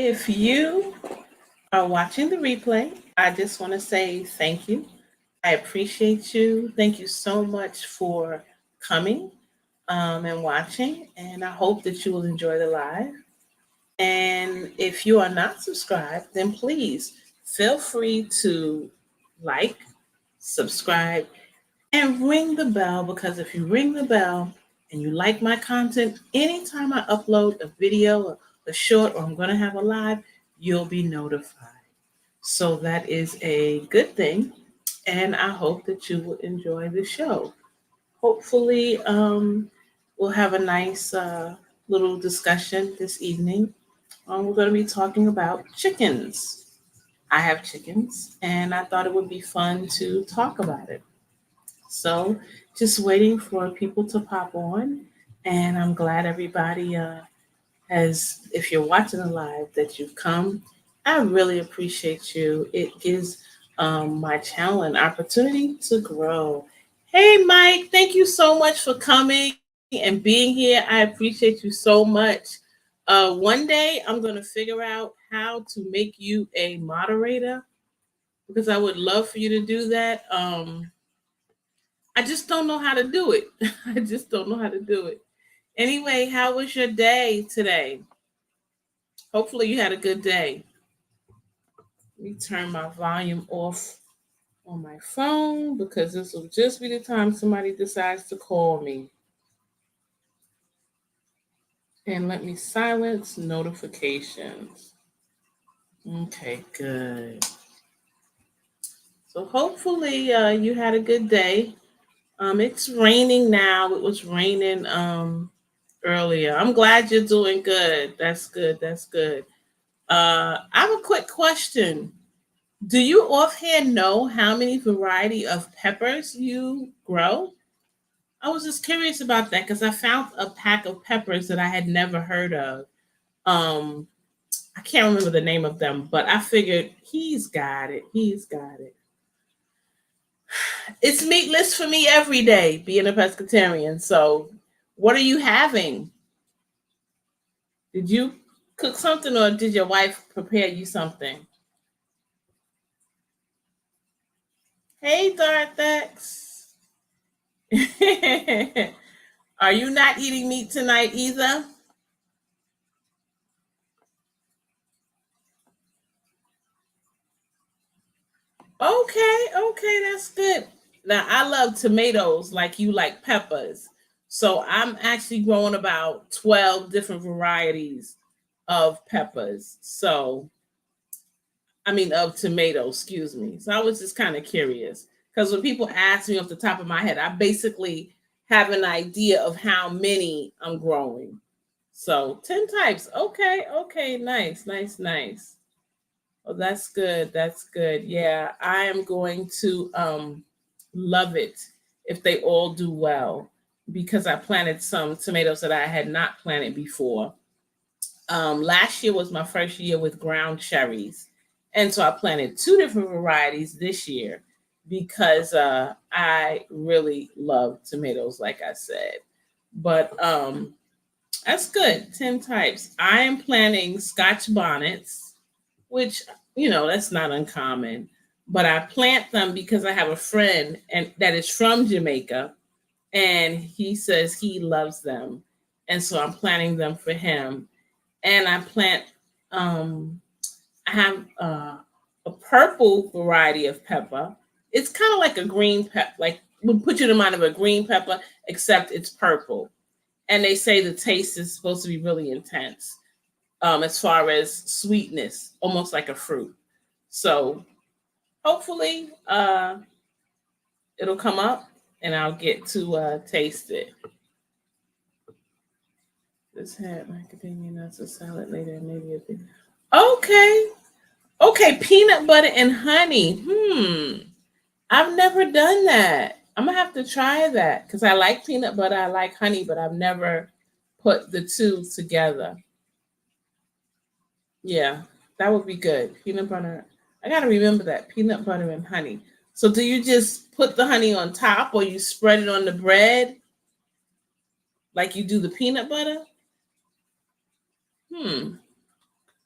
If you are watching the replay, I just want to say thank you. I appreciate you. Thank you so much for coming and watching. And I hope that you will enjoy the live. And if you are not subscribed, then please feel free to like, subscribe, and ring the bell because if you ring the bell and you like my content, anytime I upload a video, a short, or I'm going to have a live, you'll be notified. So that is a good thing. And I hope that you will enjoy the show. Hopefully, we'll have a nice little discussion this evening. We're going to be talking about chickens. I have chickens, and I thought it would be fun to talk about it. So, just waiting for people to pop on, and I'm glad everybody has, if you're watching the live, that you've come. I really appreciate you. It gives my channel an opportunity to grow. Hey, Mike, thank you so much for coming and being here. I appreciate you so much. One day I'm going to figure out how to make you a moderator because I would love for you to do that. I just don't know how to do it. I just don't know how to do it. Anyway, how was your day today? Hopefully, you had a good day. Let me turn my volume off on my phone because this will just be the time somebody decides to call me. And let me silence notifications. Okay, good. So hopefully you had a good day. It's raining now. It was raining earlier. I'm glad you're doing good. That's good. That's good. I have a quick question. Do you offhand know how many variety of peppers you grow? I was just curious about that because I found a pack of peppers that I had never heard of. Um, I can't remember the name of them, but I figured he's got it. He's got it. It's meatless for me every day, being a pescatarian. So, what are you having? Did you cook something or did your wife prepare you something? Hey, Darthex. Are you not eating meat tonight either? Okay, okay, that's good. Now I love tomatoes like you like peppers. So I'm actually growing about 12 different varieties of peppers. So I mean of tomatoes, excuse me. So I was just kind of curious. Because when people ask me off the top of my head, I basically have an idea of how many I'm growing. So 10 types. Okay, okay, nice, nice, nice. Oh, that's good. That's good. Yeah, I am going to love it if they all do well because I planted some tomatoes that I had not planted before. Last year was my first year with ground cherries, and so I planted two different varieties this year because I really love tomatoes, like I said. But that's good. 10 types. I am planting Scotch bonnets which that's not uncommon. But I plant them because I have a friend and that is from Jamaica, and he says he loves them, and so I'm planting them for him. And I plant. Um, I have a purple variety of pepper. It's kind of like a green pepper, like would put you in the mind of a green pepper, except it's purple. And they say the taste is supposed to be really intense as far as sweetness, almost like a fruit. So hopefully it'll come up and I'll get to taste it. This had macadamia nuts, a salad later, and maybe a bit. Okay. Okay, peanut butter and honey. I've never done that. I'm gonna have to try that because I like peanut butter, I like honey, but I've never put the two together. Yeah, that would be good. Peanut butter. I got to remember that peanut butter and honey. So, do you just put the honey on top or you spread it on the bread like you do the peanut butter? Hmm.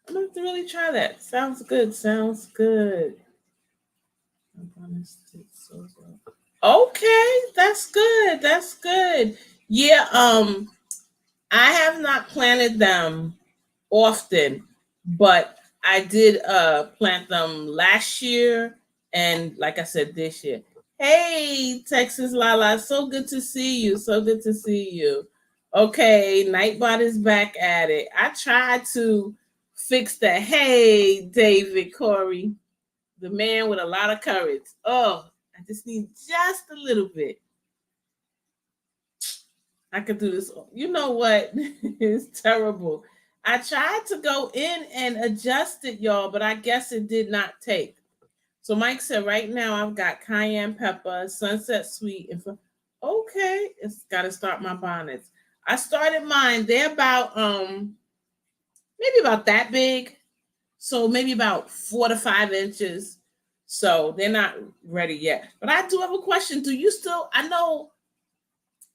I'm gonna have to really try that. Sounds good. Sounds good. Okay, that's good. That's good. Yeah, I have not planted them often, but I did plant them last year and like I said this year. Hey, Texas Lala, so good to see you. So good to see you. Okay, Nightbot is back at it. I tried to fix that. Hey, David Corey, the man with a lot of courage. Oh, I just need just a little bit. I could do this. You know what? It's terrible. I tried to go in and adjust it, y'all, but I guess it did not take. So Mike said, right now I've got cayenne pepper, sunset sweet, and okay, it's got to start my bonnets. I started mine. They're about maybe about that big, so maybe about 4 to 5 inches. So they're not ready yet. But I do have a question. Do you still? I know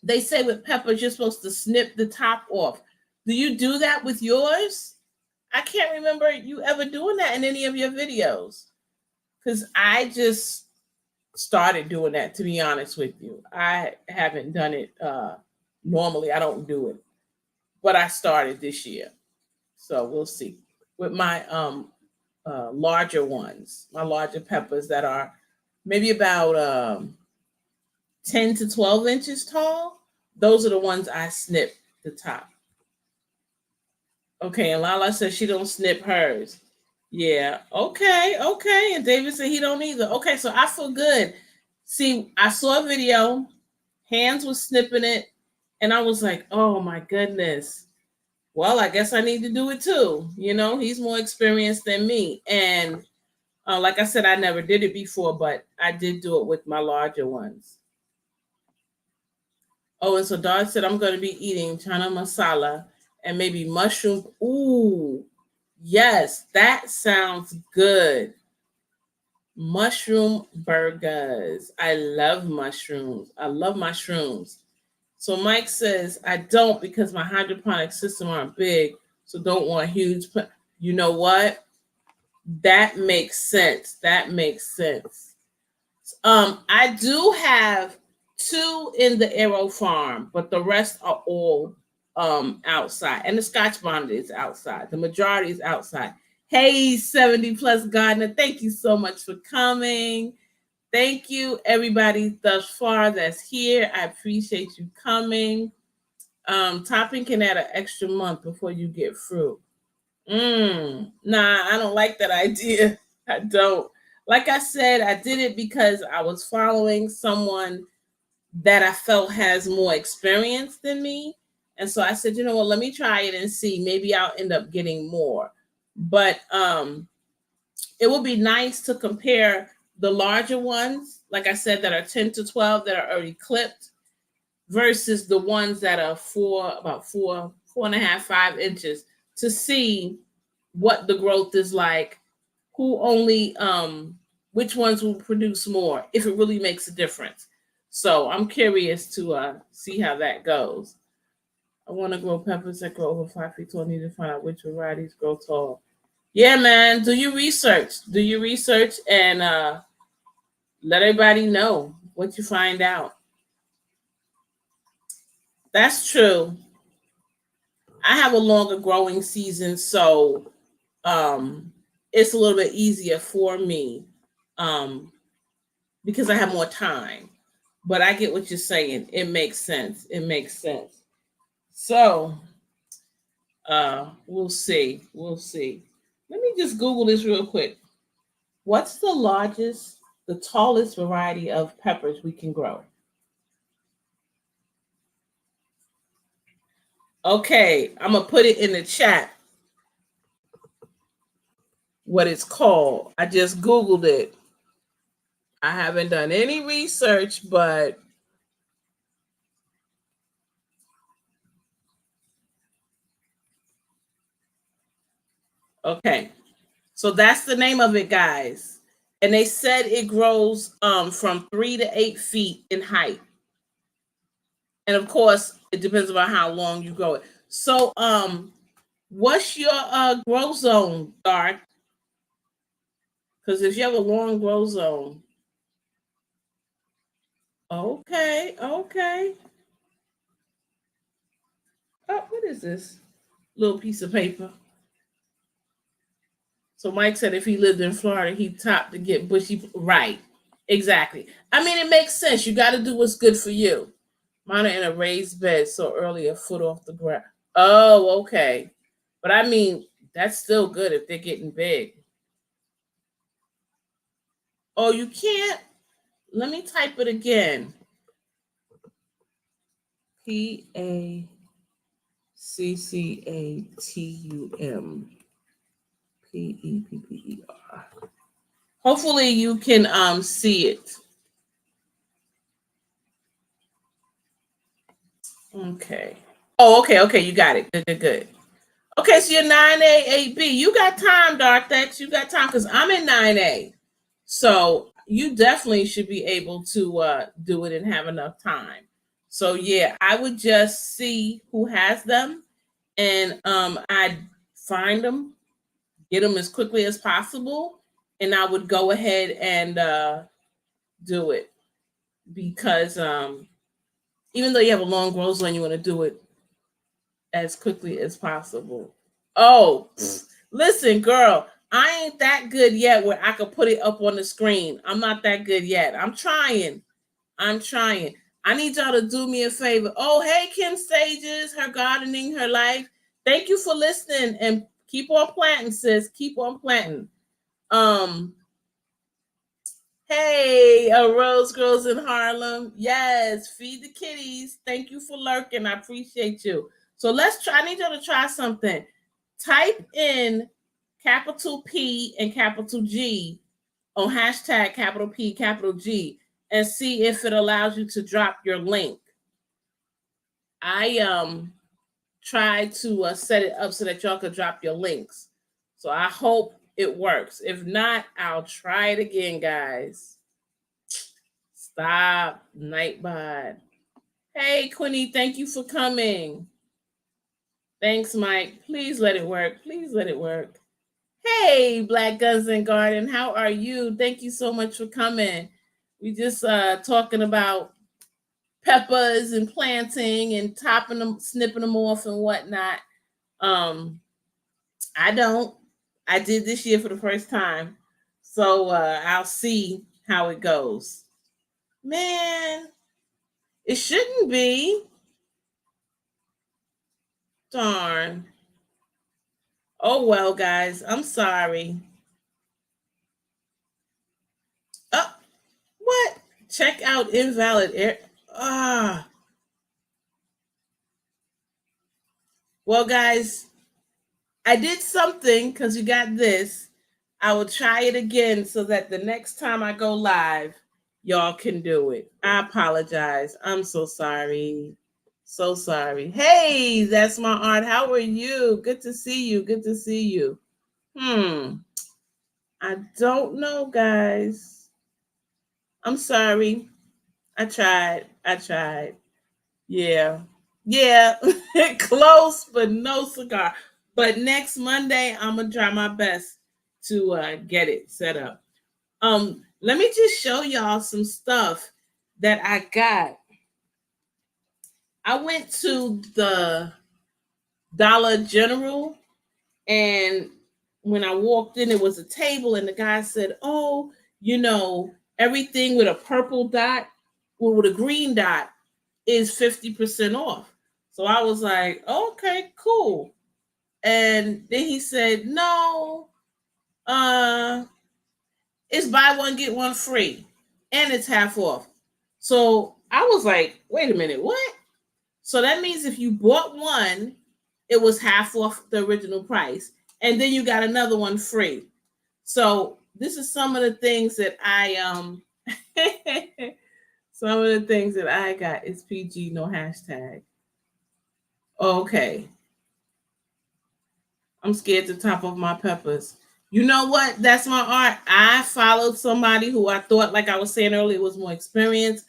they say with peppers you're supposed to snip the top off. Do you do that with yours? I can't remember you ever doing that in any of your videos. Because I just started doing that, to be honest with you. I haven't done it normally. I don't do it. But I started this year. So we'll see. With my larger ones, my larger peppers that are maybe about 10 to 12 inches tall, those are the ones I snip the top. Okay, and Lala says she don't snip hers. Yeah, okay, okay. And David said he don't either. Okay, so I feel good. See, I saw a video, hands was snipping it, and I was like, oh my goodness. Well, I guess I need to do it too. You know, he's more experienced than me. And like I said, I never did it before, but I did do it with my larger ones. Oh, and so Dad said I'm going to be eating chana masala and maybe mushroom. Ooh, yes, that sounds good. Mushroom burgers. I love mushrooms. I love mushrooms. So Mike says I don't because my hydroponic system aren't big, so don't want huge. You know what? That makes sense. That makes sense. I do have 2 in the Aero Farm, but the rest are all outside. And the Scotch bonnet is outside. The majority is outside. Hey, 70 plus gardener, thank you so much for coming. Thank you, everybody thus far that's here. I appreciate you coming. Topping can add an extra month before you get fruit. Nah, I don't like that idea. I don't. Like I said, I did it because I was following someone that I felt has more experience than me. And so I said, you know what, let me try it and see. Maybe I'll end up getting more. But it would be nice to compare the larger ones, like I said, that are 10 to 12 that are already clipped versus the ones that are about 4.5, 5 inches to see what the growth is like, who only which ones will produce more, if it really makes a difference. So I'm curious to see how that goes. I want to grow peppers that grow over 5 feet tall. I need to find out which varieties grow tall. Yeah, man, do your research. Do your research and let everybody know what you find out. That's true. I have a longer growing season, so it's a little bit easier for me because I have more time. But I get what you're saying. It makes sense. It makes sense. So we'll see. We'll see. Let me just Google this real quick. What's the tallest variety of peppers we can grow? Okay, I'm gonna put it in the chat what it's called. I just Googled it. I haven't done any research, but okay. So that's the name of it, guys. And they said it grows from 3 to 8 feet in height. And of course, it depends on how long you grow it. So What's your grow zone, Dark? Because if you have a long grow zone, okay, okay. Oh, what is this? Little piece of paper. So Mike said if he lived in Florida, he'd top to get bushy. Right. Exactly. I mean, it makes sense. You got to do what's good for you. Mine are in a raised bed, so early a foot off the ground. Oh, okay. But I mean, that's still good if they're getting big. Oh, you can't? Let me type it again. PACCATUM. PEPPER. Hopefully you can see it. Okay. Oh, okay, okay, you got it. Good, good, good. Okay, so you're 9A, 8B. You got time, Dark Dex. You got time because I'm in 9A. So you definitely should be able to do it and have enough time. So yeah, I would just see who has them and I'd find them, get them as quickly as possible, and I would go ahead and do it because even though you have a long growth zone, you want to do it as quickly as possible. Oh, listen, girl, I ain't that good yet where I could put it up on the screen. I'm not that good yet. I'm trying. I'm trying. I need y'all to do me a favor. Oh, hey, Kim Stages, her gardening, her life. Thank you for listening and keep on planting, sis. Keep on planting. Um, hey, Rose Girls in Harlem. Yes, feed the kitties. Thank you for lurking. I appreciate you. So let's try. I need y'all to try something. Type in capital P and capital G on hashtag capital P, capital G, and see if it allows you to drop your link. I tried to set it up so that y'all could drop your links. So I hope it works. If not, I'll try it again, guys. Stop, Nightbot. Hey, Quinny, thank you for coming. Thanks, Mike. Please let it work. Please let it work. Hey, Black Guns and Garden, how are you? Thank you so much for coming. We just talking about peppers and planting and topping them, snipping them off and whatnot. Um, I don't. I did this year for the first time, so I'll see how it goes. Man, it shouldn't be. Darn. Oh well, guys. I'm sorry. Oh, what? Check out invalid air. Ah. Well, guys, I did something because you got this. I will try it again so that the next time I go live, y'all can do it. I apologize. I'm so sorry. So sorry. Hey, that's my art. How are you? Good to see you. Good to see you. I don't know, guys. I'm sorry. I tried. I tried. Yeah. Yeah. Close, but no cigar. But next Monday, I'm gonna try my best to get it set up. Let me just show y'all some stuff that I got. I went to the Dollar General, and when I walked in, it was a table, and the guy said, "Oh, everything with a purple dot or with a green dot is 50% off." So I was like, "Okay, cool." And then he said, "No, uh, it's buy one get one free, and it's half off." So I was like, "Wait a minute, what?" So that means if you bought one, it was half off the original price, and then you got another one free. So this is some of the things that I some of the things that I got. It's PG, no hashtag. Okay. I'm scared to top off my peppers. You know what? That's my art. I followed somebody who I thought, like I was saying earlier, was more experienced.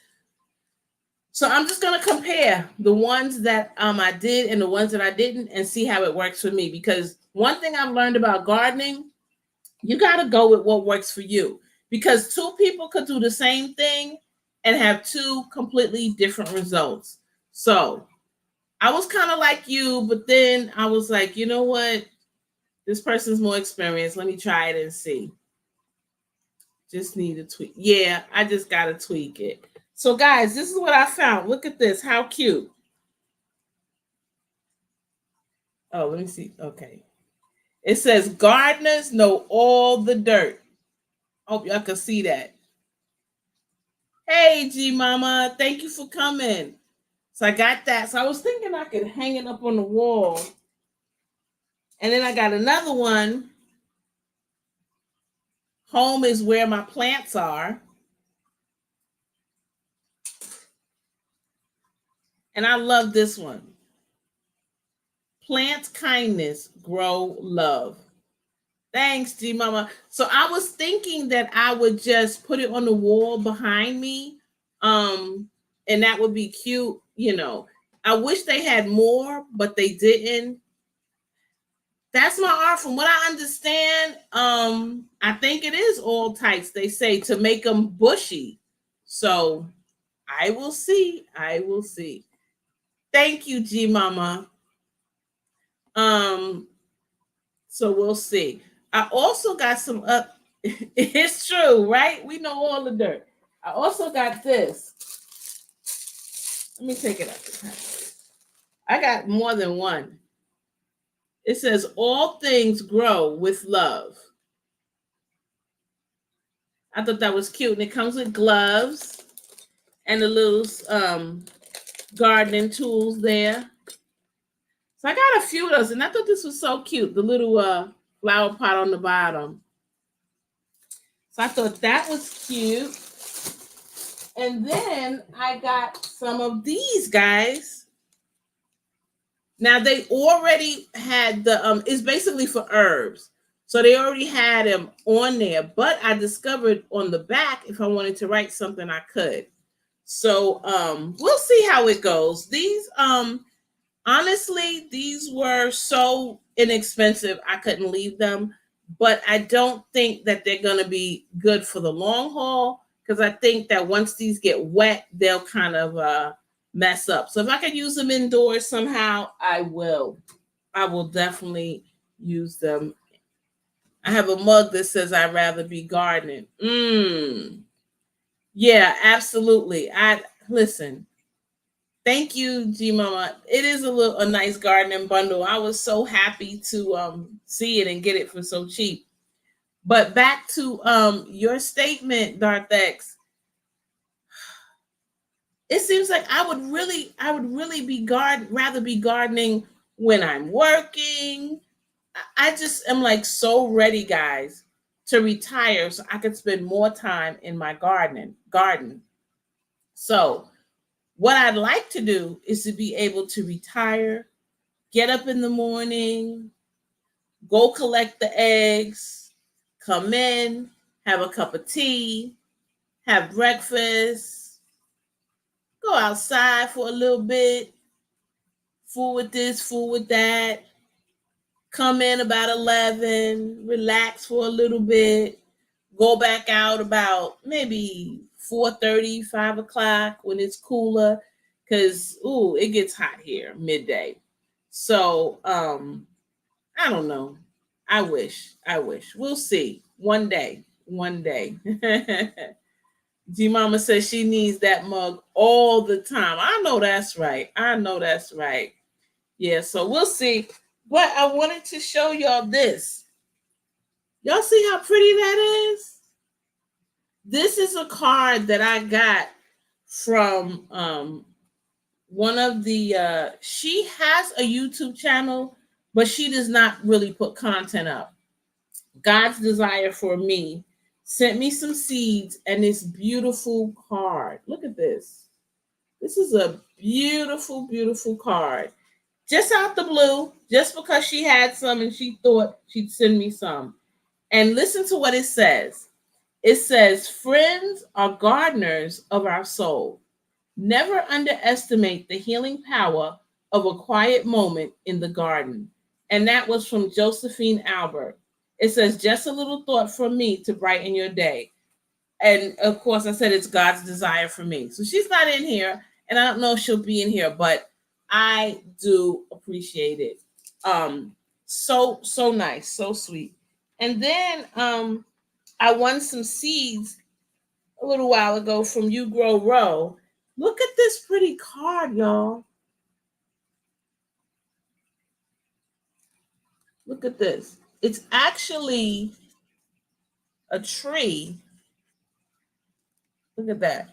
So I'm just gonna compare the ones that I did and the ones that I didn't, and see how it works for me. Because one thing I've learned about gardening, you got to go with what works for you. Because two people could do the same thing and have two completely different results. So I was kind of like you, but then I was like, you know what? This person's more experienced. Let me try it and see. Just need to tweak. Yeah, I just got to tweak it. So, guys, this is what I found. Look at this. How cute. Oh, let me see. Okay. It says gardeners know all the dirt. Hope y'all can see that. Hey, G Mama. Thank you for coming. So I got that. So I was thinking I could hang it up on the wall. And then I got another one. Home is where my plants are. And I love this one. Plant kindness, grow love. Thanks, G Mama. So I was thinking that I would just put it on the wall behind me. And that would be cute, you know. I wish they had more, but they didn't. That's my art. From what I understand, I think it is all types, they say, to make them bushy. So I will see. I will see. Thank you, G Mama. Um, so we'll see. I also got some up. It's true, right? We know all the dirt. I also got this. Let me take it up. I got more than one. It says, all things grow with love. I thought that was cute. And it comes with gloves and the little gardening tools there. So I got a few of those, and I thought this was so cute. The little flower pot on the bottom. So I thought that was cute. And then I got some of these guys. Now they already had the it's basically for herbs. So they already had them on there, but I discovered on the back, if I wanted to write something, I could. So we'll see how it goes. These honestly, these were so inexpensive I couldn't leave them, but I don't think that they're going to be good for the long haul, because I think that once these get wet, they'll kind of mess up. So if I can use them indoors somehow, I will. I will definitely use them. I have a mug that says I'd rather be gardening. Yeah, absolutely. I listen. Thank you, G Mama. It is a nice gardening bundle. I was so happy to see it and get it for so cheap. But back to your statement, Darthex. It seems like I would really be rather be gardening when I'm working. I just am like so ready, guys, to retire so I could spend more time in my garden. So what I'd like to do is to be able to retire, get up in the morning, go collect the eggs, come in, have a cup of tea, have breakfast, go outside for a little bit, fool with this, fool with that, come in about 11, relax for a little bit, go back out about maybe 4:30, 5 o'clock when it's cooler, because it gets hot here midday. So I don't know. I wish. We'll see. One day. G Mama says she needs that mug all the time. I know that's right. Yeah, so we'll see. But I wanted to show y'all this. Y'all see how pretty that is? This is a card that I got from one of the she has a YouTube channel, but she does not really put content up. God's Desire for Me sent me some seeds and this beautiful card. Look at this. This is a beautiful, beautiful card. Just out the blue, just because she had some and she thought she'd send me some. And listen to what it says. It says, friends are gardeners of our soul. Never underestimate the healing power of a quiet moment in the garden. And that was from Josephine Albert. It says, just a little thought from me to brighten your day. And of course, I said it's God's desire for me. So she's not in here, and I don't know if she'll be in here, but I do appreciate it. So nice, so sweet. And then I won some seeds a little while ago from You Grow Row. Look at this pretty card, y'all. Look at this. It's actually a tree. Look at that.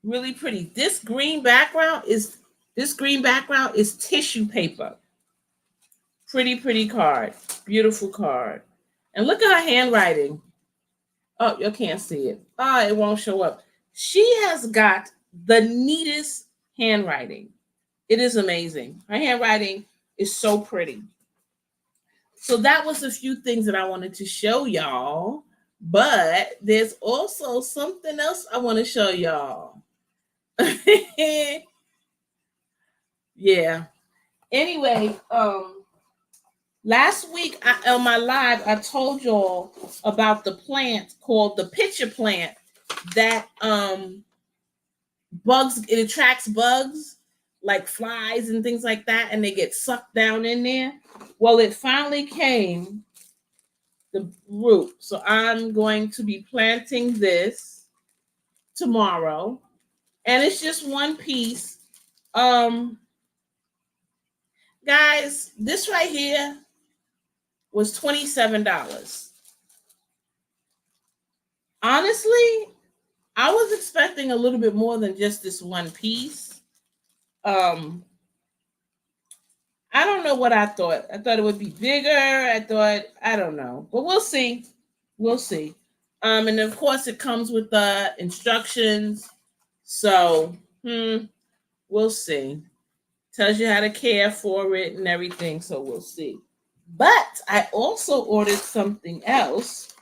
Really pretty. This green background is tissue paper. Pretty card. Beautiful card. And look at her handwriting. Oh, you can't see it. Oh, it won't show up. She has got the neatest handwriting. It is amazing. Her handwriting is so pretty. So that was a few things that I wanted to show y'all. But there's also something else I want to show y'all. Yeah. Anyway, last week on my live, I told y'all about the plant called the pitcher plant that it attracts bugs like flies and things like that, and they get sucked down in there. Well, it finally came, the root. So I'm going to be planting this tomorrow. And it's just one piece. Guys, this right here was $27. Honestly, I was expecting a little bit more than just this one piece. I don't know what I thought. I thought it would be bigger. I don't know. But we'll see. We'll see. And of course it comes with the instructions. So, we'll see. Tells you how to care for it and everything. So we'll see. But I also ordered something else.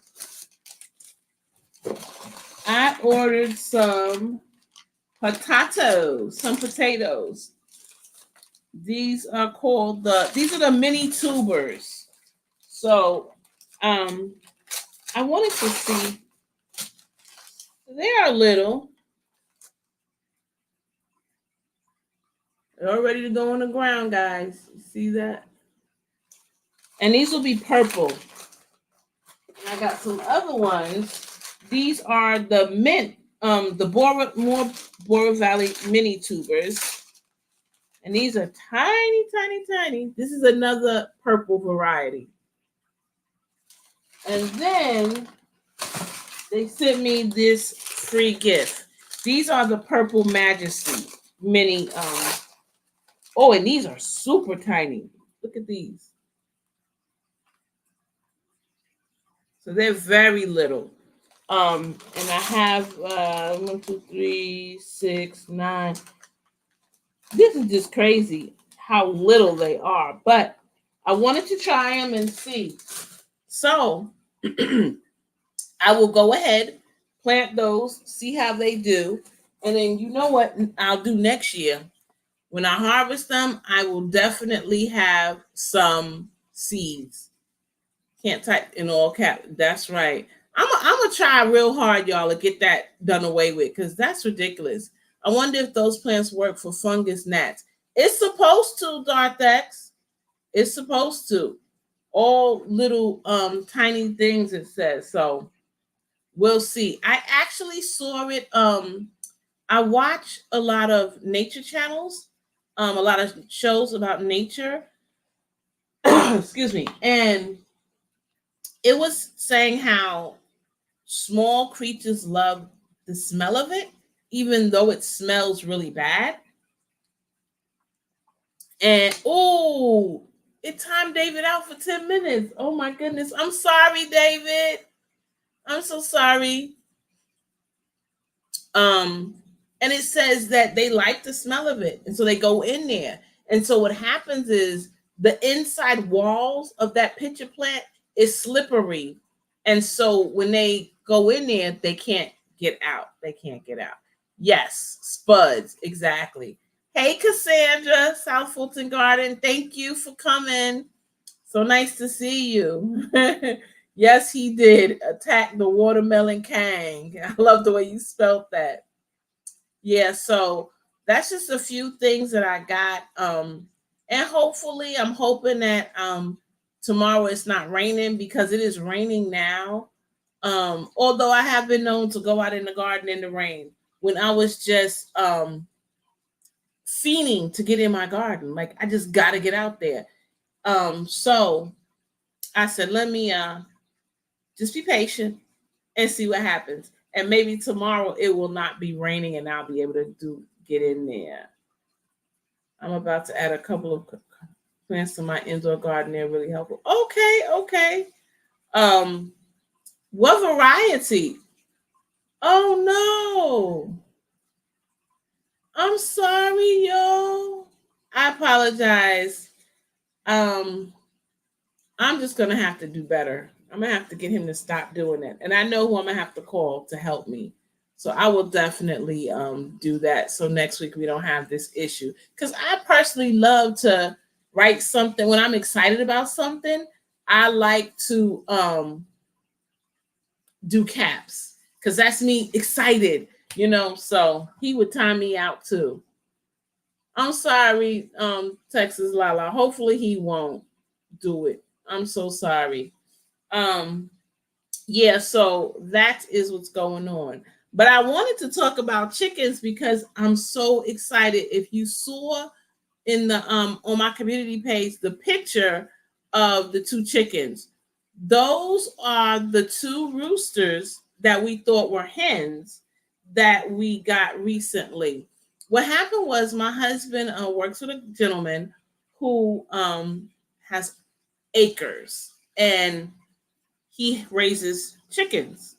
I ordered some potatoes. These are the mini tubers. So I wanted to see. They are little. They're all ready to go on the ground, guys. You see that? And these will be purple. And I got some other ones. These are the mint, the Bora Valley mini tubers. And these are tiny. This is another purple variety. And then they sent me this free gift. These are the Purple Majesty mini. And these are super tiny. Look at these. So they're very little. And I have 1, 2, 3, 6, 9. This is just crazy how little they are. But I wanted to try them and see. So I will go ahead, plant those, see how they do. And then you know what I'll do next year? When I harvest them, I will definitely have some seeds. Can't type in all cap. That's right. I'm gonna try real hard, y'all, to get that done away with, because that's ridiculous. I wonder if those plants work for fungus gnats. It's supposed to, Darthex. It's supposed to. All little tiny things, it says. So we'll see. I actually saw it. I watch a lot of nature channels, a lot of shows about nature. Excuse me. And it was saying how small creatures love the smell of it, even though it smells really bad. And it timed David out for 10 minutes. Oh my goodness. I'm sorry, David. I'm so sorry. And it says that they like the smell of it. And so they go in there. And so what happens is the inside walls of that pitcher plant is slippery. And so when they go in there, they can't get out. Yes, spuds, exactly. Hey, Cassandra, South Fulton Garden. Thank you for coming. So nice to see you. Yes, he did attack the watermelon Kang. I love the way you spelled that. Yeah, so that's just a few things that I got. And hopefully I'm hoping that tomorrow it's not raining because it is raining now. Although I have been known to go out in the garden in the rain when I was just fiending to get in my garden. Like I just gotta get out there. So I said, let me just be patient and see what happens. And maybe tomorrow it will not be raining and I'll be able to get in there. I'm about to add a couple of plants to my indoor garden. They're really helpful. Okay, okay. Um, what variety? Oh no. I'm sorry, y'all. I apologize. Um, I'm just gonna have to do better. I'm gonna have to get him to stop doing it. And I know who I'm gonna have to call to help me. So I will definitely do that. So next week we don't have this issue. Because I personally love to write something when I'm excited about something. I like to do caps because that's me excited, you know. So he would time me out too. I'm sorry, Texas Lala. Hopefully he won't do it. I'm so sorry. Um, yeah, so that is what's going on. But I wanted to talk about chickens because I'm so excited. If you saw in the on my community page the picture of the two chickens, those are the two roosters that we thought were hens that we got recently. What happened was my husband works with a gentleman who has acres and he raises chickens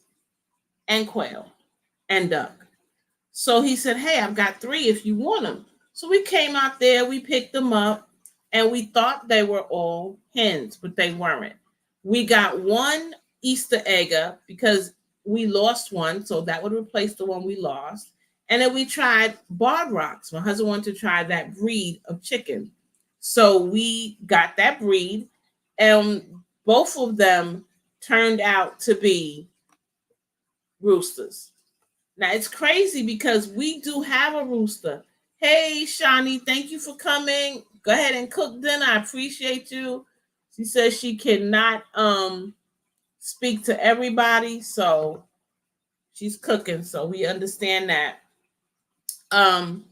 and quail and duck. So he said, hey, I've got three if you want them. So we came out there, we picked them up, and we thought they were all hens, but they weren't. We got one Easter egger because we lost one, so that would replace the one we lost. And then we tried Barred Rocks. My husband wanted to try that breed of chicken. So we got that breed, and both of them turned out to be roosters. Now it's crazy because we do have a rooster. Hey, Shani, thank you for coming. Go ahead and cook dinner. I appreciate you. She says she cannot speak to everybody, so she's cooking. So we understand that. Um,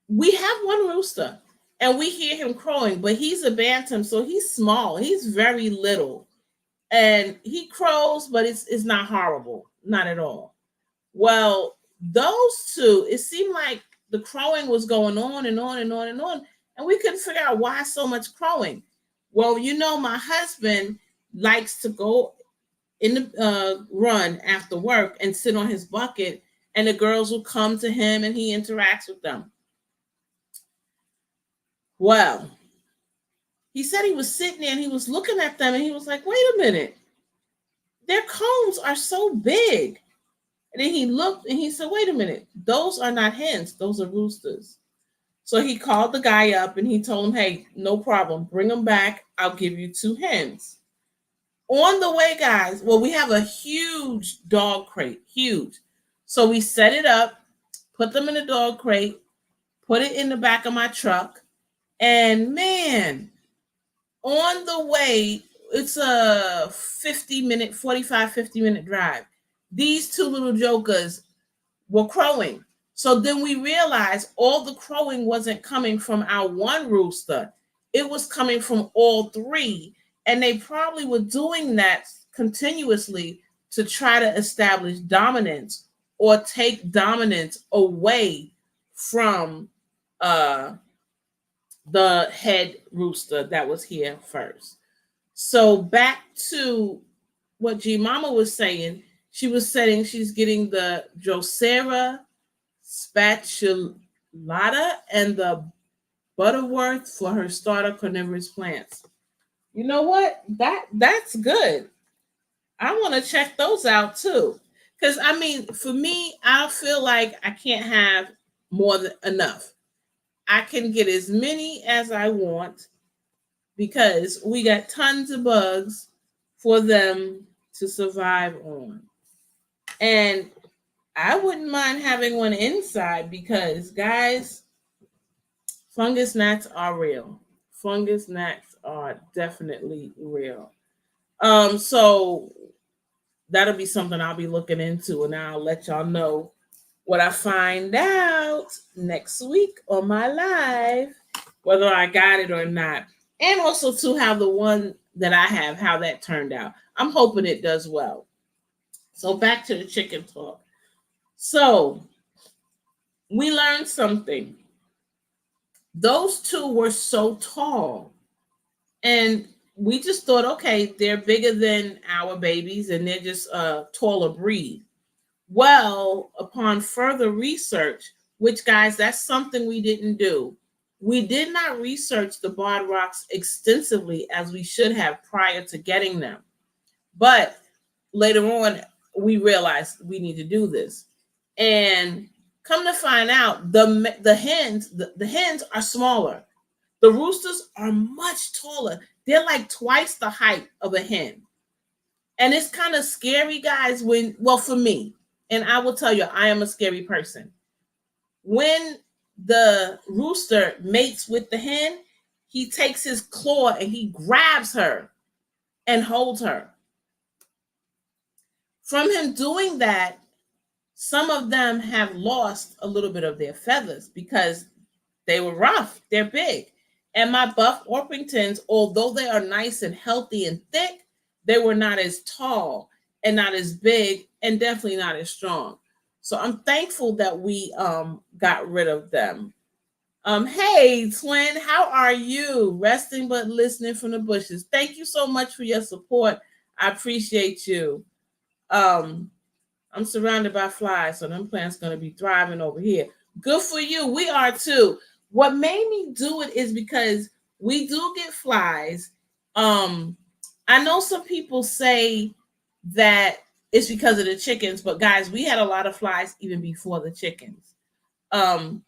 we have one rooster, and we hear him crowing, but he's a bantam, so he's small. He's very little, and he crows, but it's not horrible, not at all. Well, those two, it seemed like the crowing was going on and on and on and on, and we couldn't figure out why so much crowing. Well, you know, my husband likes to go in the run after work and sit on his bucket, and the girls will come to him and he interacts with them. Well, he said he was sitting there and he was looking at them and he was like, wait a minute, their cones are so big. And then he looked and he said, wait a minute, those are not hens, those are roosters. So he called the guy up and he told him, hey, no problem, bring them back. I'll give you two hens. On the way, guys, well, we have a huge dog crate, huge. So we set it up, put them in the dog crate, put it in the back of my truck. And man, on the way, it's a 50-minute drive. These two little jokers were crowing. So then we realized all the crowing wasn't coming from our one rooster. It was coming from all three. And they probably were doing that continuously to try to establish dominance or take dominance away from the head rooster that was here first. So back to what G Mama was saying, she was saying she's getting the Drosera spatulata and the Butterworth for her starter carnivorous plants. You know what? That's good. I want to check those out too. Because I mean, for me, I feel like I can't have more than enough. I can get as many as I want because we got tons of bugs for them to survive on. And I wouldn't mind having one inside because, guys, fungus gnats are real. Fungus gnats are definitely real. So that'll be something I'll be looking into, and I'll let y'all know what I find out next week on my live, whether I got it or not. And also to how the one that I have, how that turned out. I'm hoping it does well. So back to the chicken talk. So we learned something. Those two were so tall. And we just thought, okay, they're bigger than our babies and they're just a taller breed. Well, upon further research, which, guys, that's something we didn't do. We did not research the barred rocks extensively as we should have prior to getting them. But later on, we realized we need to do this. And come to find out, the hens are smaller. The roosters are much taller. They're like twice the height of a hen. And it's kind of scary, guys, when, well, for me, and I will tell you, I am a scary person. When the rooster mates with the hen, he takes his claw and he grabs her and holds her. From him doing that, some of them have lost a little bit of their feathers because they were rough, they're big. And my buff Orpingtons, although they are nice and healthy and thick, they were not as tall and not as big and definitely not as strong. So I'm thankful that we got rid of them. Hey twin, how are you? Resting but listening from the bushes. Thank you so much for your support. I appreciate you. I'm surrounded by flies, so them plants gonna be thriving over here. Good for you. We are too. What made me do it is because we do get flies. I know some people say that it's because of the chickens, but guys, we had a lot of flies even before the chickens. Um,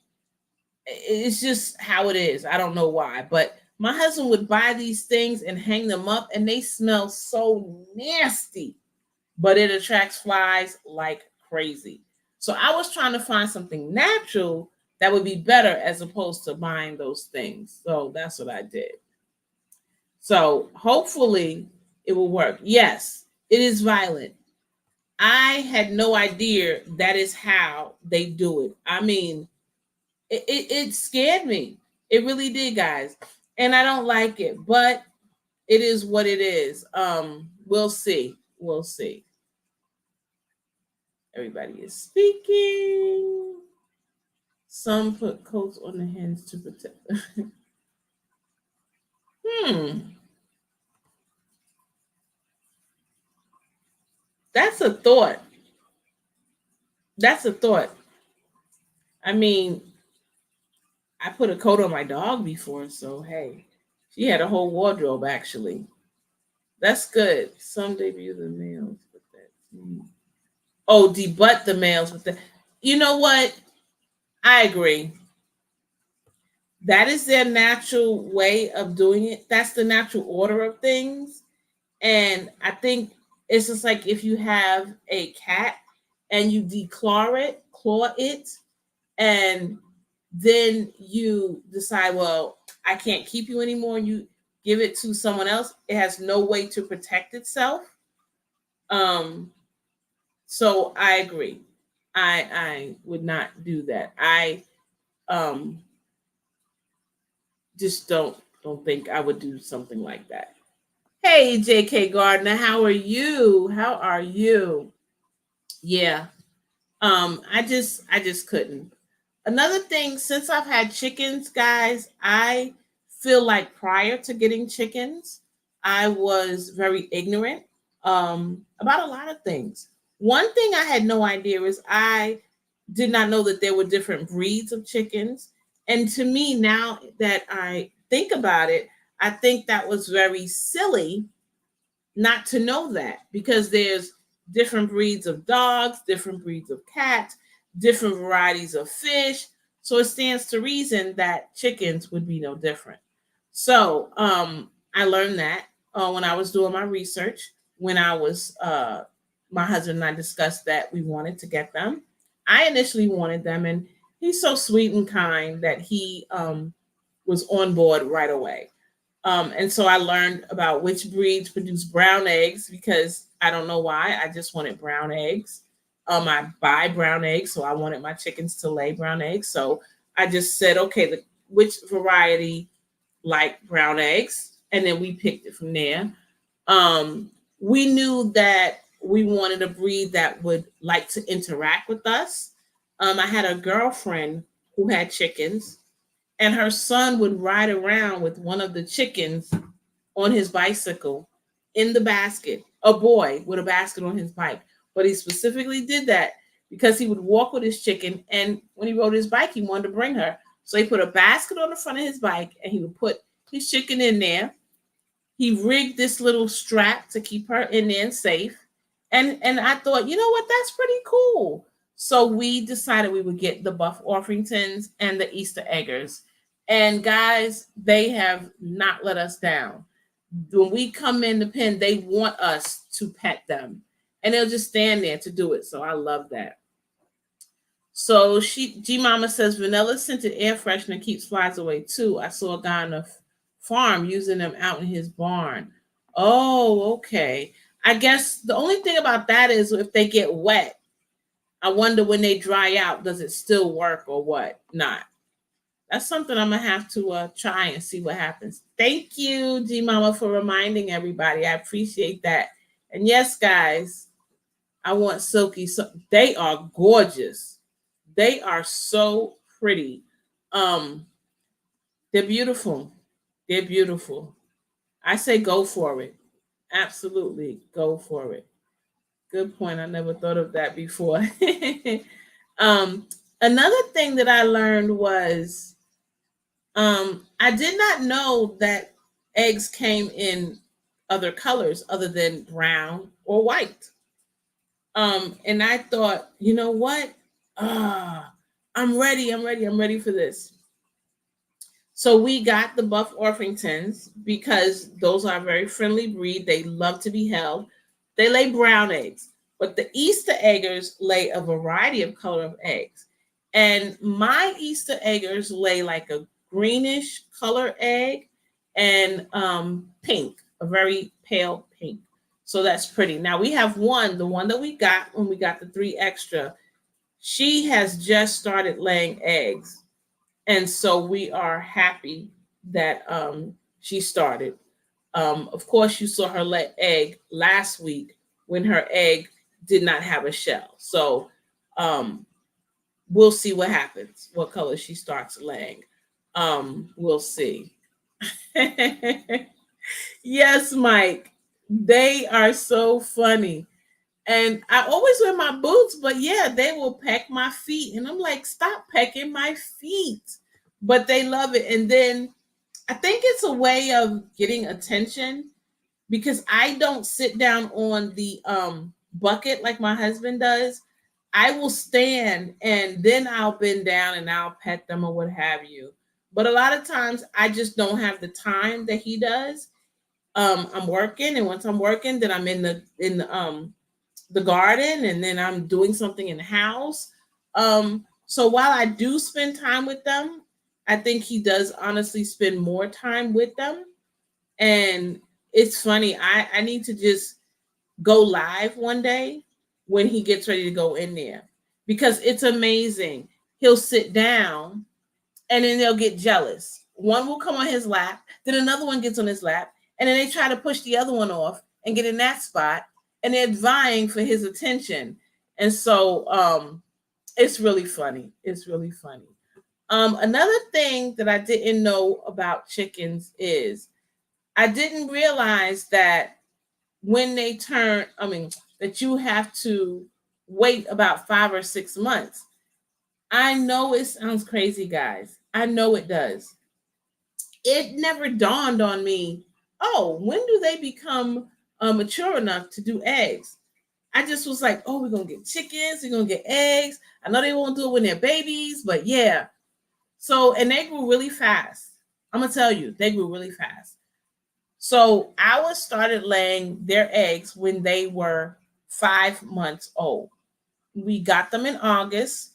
it's just how it is. I don't know why, but my husband would buy these things and hang them up, and they smell so nasty, but it attracts flies like crazy. So I was trying to find something natural that would be better as opposed to buying those things. So that's what I did. So hopefully it will work. Yes, it is violent. I had no idea that is how they do it. I mean, it scared me. It really did, guys. And I don't like it, but it is what it is. We'll see. We'll see. Everybody is speaking. Some put coats on the hens to protect them. That's a thought. That's a thought. I mean, I put a coat on my dog before, so hey, she had a whole wardrobe actually. That's good. Some debut the males with that. Oh, debut the males with that. You know what? I agree. That is their natural way of doing it. That's the natural order of things. And I think it's just like if you have a cat and you claw it, and then you decide, well, I can't keep you anymore, and you give it to someone else, it has no way to protect itself. Um, so I agree. I would not do that. I um just don't think I would do something like that. Hey, JK Gardner, how are you? How are you? Yeah. I just couldn't. Another thing, since I've had chickens, guys, I feel like prior to getting chickens, I was very ignorant about a lot of things. One thing I had no idea is I did not know that there were different breeds of chickens. And to me, now that I think about it, I think that was very silly not to know that because there's different breeds of dogs, different breeds of cats, different varieties of fish. So it stands to reason that chickens would be no different. So I learned that when I was doing my research, when I was, my husband and I discussed that we wanted to get them. I initially wanted them, and he's so sweet and kind that he was on board right away. And so I learned about which breeds produce brown eggs because I don't know why. I just wanted brown eggs. I buy brown eggs, so I wanted my chickens to lay brown eggs. So I just said, okay, which variety like brown eggs? And then we picked it from there. We knew that we wanted a breed that would like to interact with us. I had a girlfriend who had chickens, and her son would ride around with one of the chickens on his bicycle in the basket, a boy with a basket on his bike. But he specifically did that because he would walk with his chicken, and when he rode his bike, he wanted to bring her. So he put a basket on the front of his bike, and he would put his chicken in there. He rigged this little strap to keep her in there and safe. And I thought, you know what, that's pretty cool. So we decided we would get the Buff Orpingtons and the Easter Eggers. And guys, they have not let us down. When we come in the pen, they want us to pet them. And they'll just stand there to do it. So I love that. So G Mama says vanilla scented air freshener keeps flies away too. I saw a guy on a farm using them out in his barn. Oh, okay. I guess the only thing about that is if they get wet, I wonder when they dry out, does it still work or what? Not. That's something I'm gonna have to try and see what happens. Thank you, G Mama, for reminding everybody. I appreciate that. And yes, guys, I want Silky. So they are gorgeous. They are so pretty. Um, they're beautiful. They're beautiful. I say go for it. Absolutely, go for it. Good point. I never thought of that before. um, Another thing that I learned was I did not know that eggs came in other colors other than brown or white. And I thought, you know what? Ah, I'm ready. I'm ready. I'm ready for this. So we got the Buff Orpingtons because those are a very friendly breed. They love to be held. They lay brown eggs, but the Easter eggers lay a variety of color of eggs. And my Easter eggers lay like a greenish color egg and pink, a very pale pink. So that's pretty. Now we have one, the one that we got when we got the 3 extra. She has just started laying eggs, and so we are happy that she started. Of course, you saw her lay egg last week when her egg did not have a shell. So um, we'll see what happens, what color she starts laying. We'll see. Yes, Mike. They are so funny. And I always wear my boots, but yeah, they will peck my feet. And I'm like, stop pecking my feet. But they love it. And then I think it's a way of getting attention because I don't sit down on the bucket like my husband does. I will stand and then I'll bend down and I'll pet them or what have you. But a lot of times I just don't have the time that he does. I'm working, and once I'm working, then I'm in the garden, and then I'm doing something in the house. So while I do spend time with them, I think he does honestly spend more time with them. And it's funny, I need to just go live one day when he gets ready to go in there because it's amazing. He'll sit down and then they'll get jealous. One will come on his lap, then another one gets on his lap, and then they try to push the other one off and get in that spot, and they're vying for his attention. And so it's really funny. It's really funny. Another thing that I didn't know about chickens is I didn't realize that when they turn, that you have to wait about 5 or 6 months. I know it sounds crazy, guys. I know it does. It never dawned on me, oh, when do they become mature enough to do eggs? I just was like, oh, we're gonna get chickens, we're gonna get eggs. I know they won't do it when they're babies, but yeah. So, and they grew really fast. I'm gonna tell you, they grew really fast. So ours started laying their eggs when they were 5 months old. We got them in August,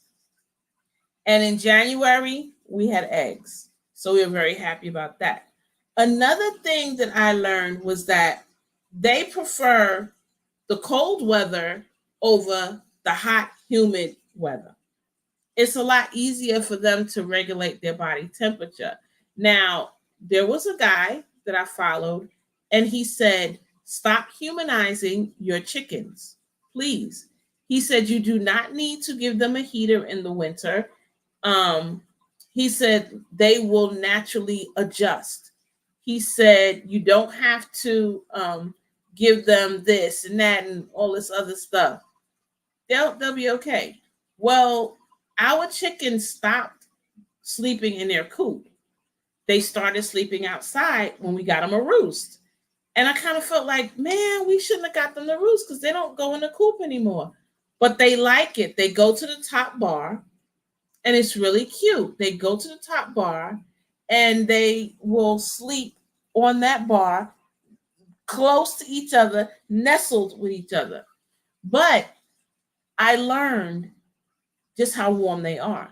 and in January we had eggs. So we were very happy about that. Another thing that I learned was that they prefer the cold weather over the hot, humid weather. It's a lot easier for them to regulate their body temperature. Now, there was a guy that I followed, and he said, stop humanizing your chickens, please. He said, you do not need to give them a heater in the winter. Um, he said, they will naturally adjust. He said, you don't have to give them this and that and all this other stuff. They'll be okay. Well, our chickens stopped sleeping in their coop. They started sleeping outside when we got them a roost. And I kind of felt like, man, we shouldn't have got them the roost because they don't go in the coop anymore. But they like it. They go to the top bar, and it's really cute. They go to the top bar and they will sleep on that bar close to each other, nestled with each other. But I learned just how warm they are.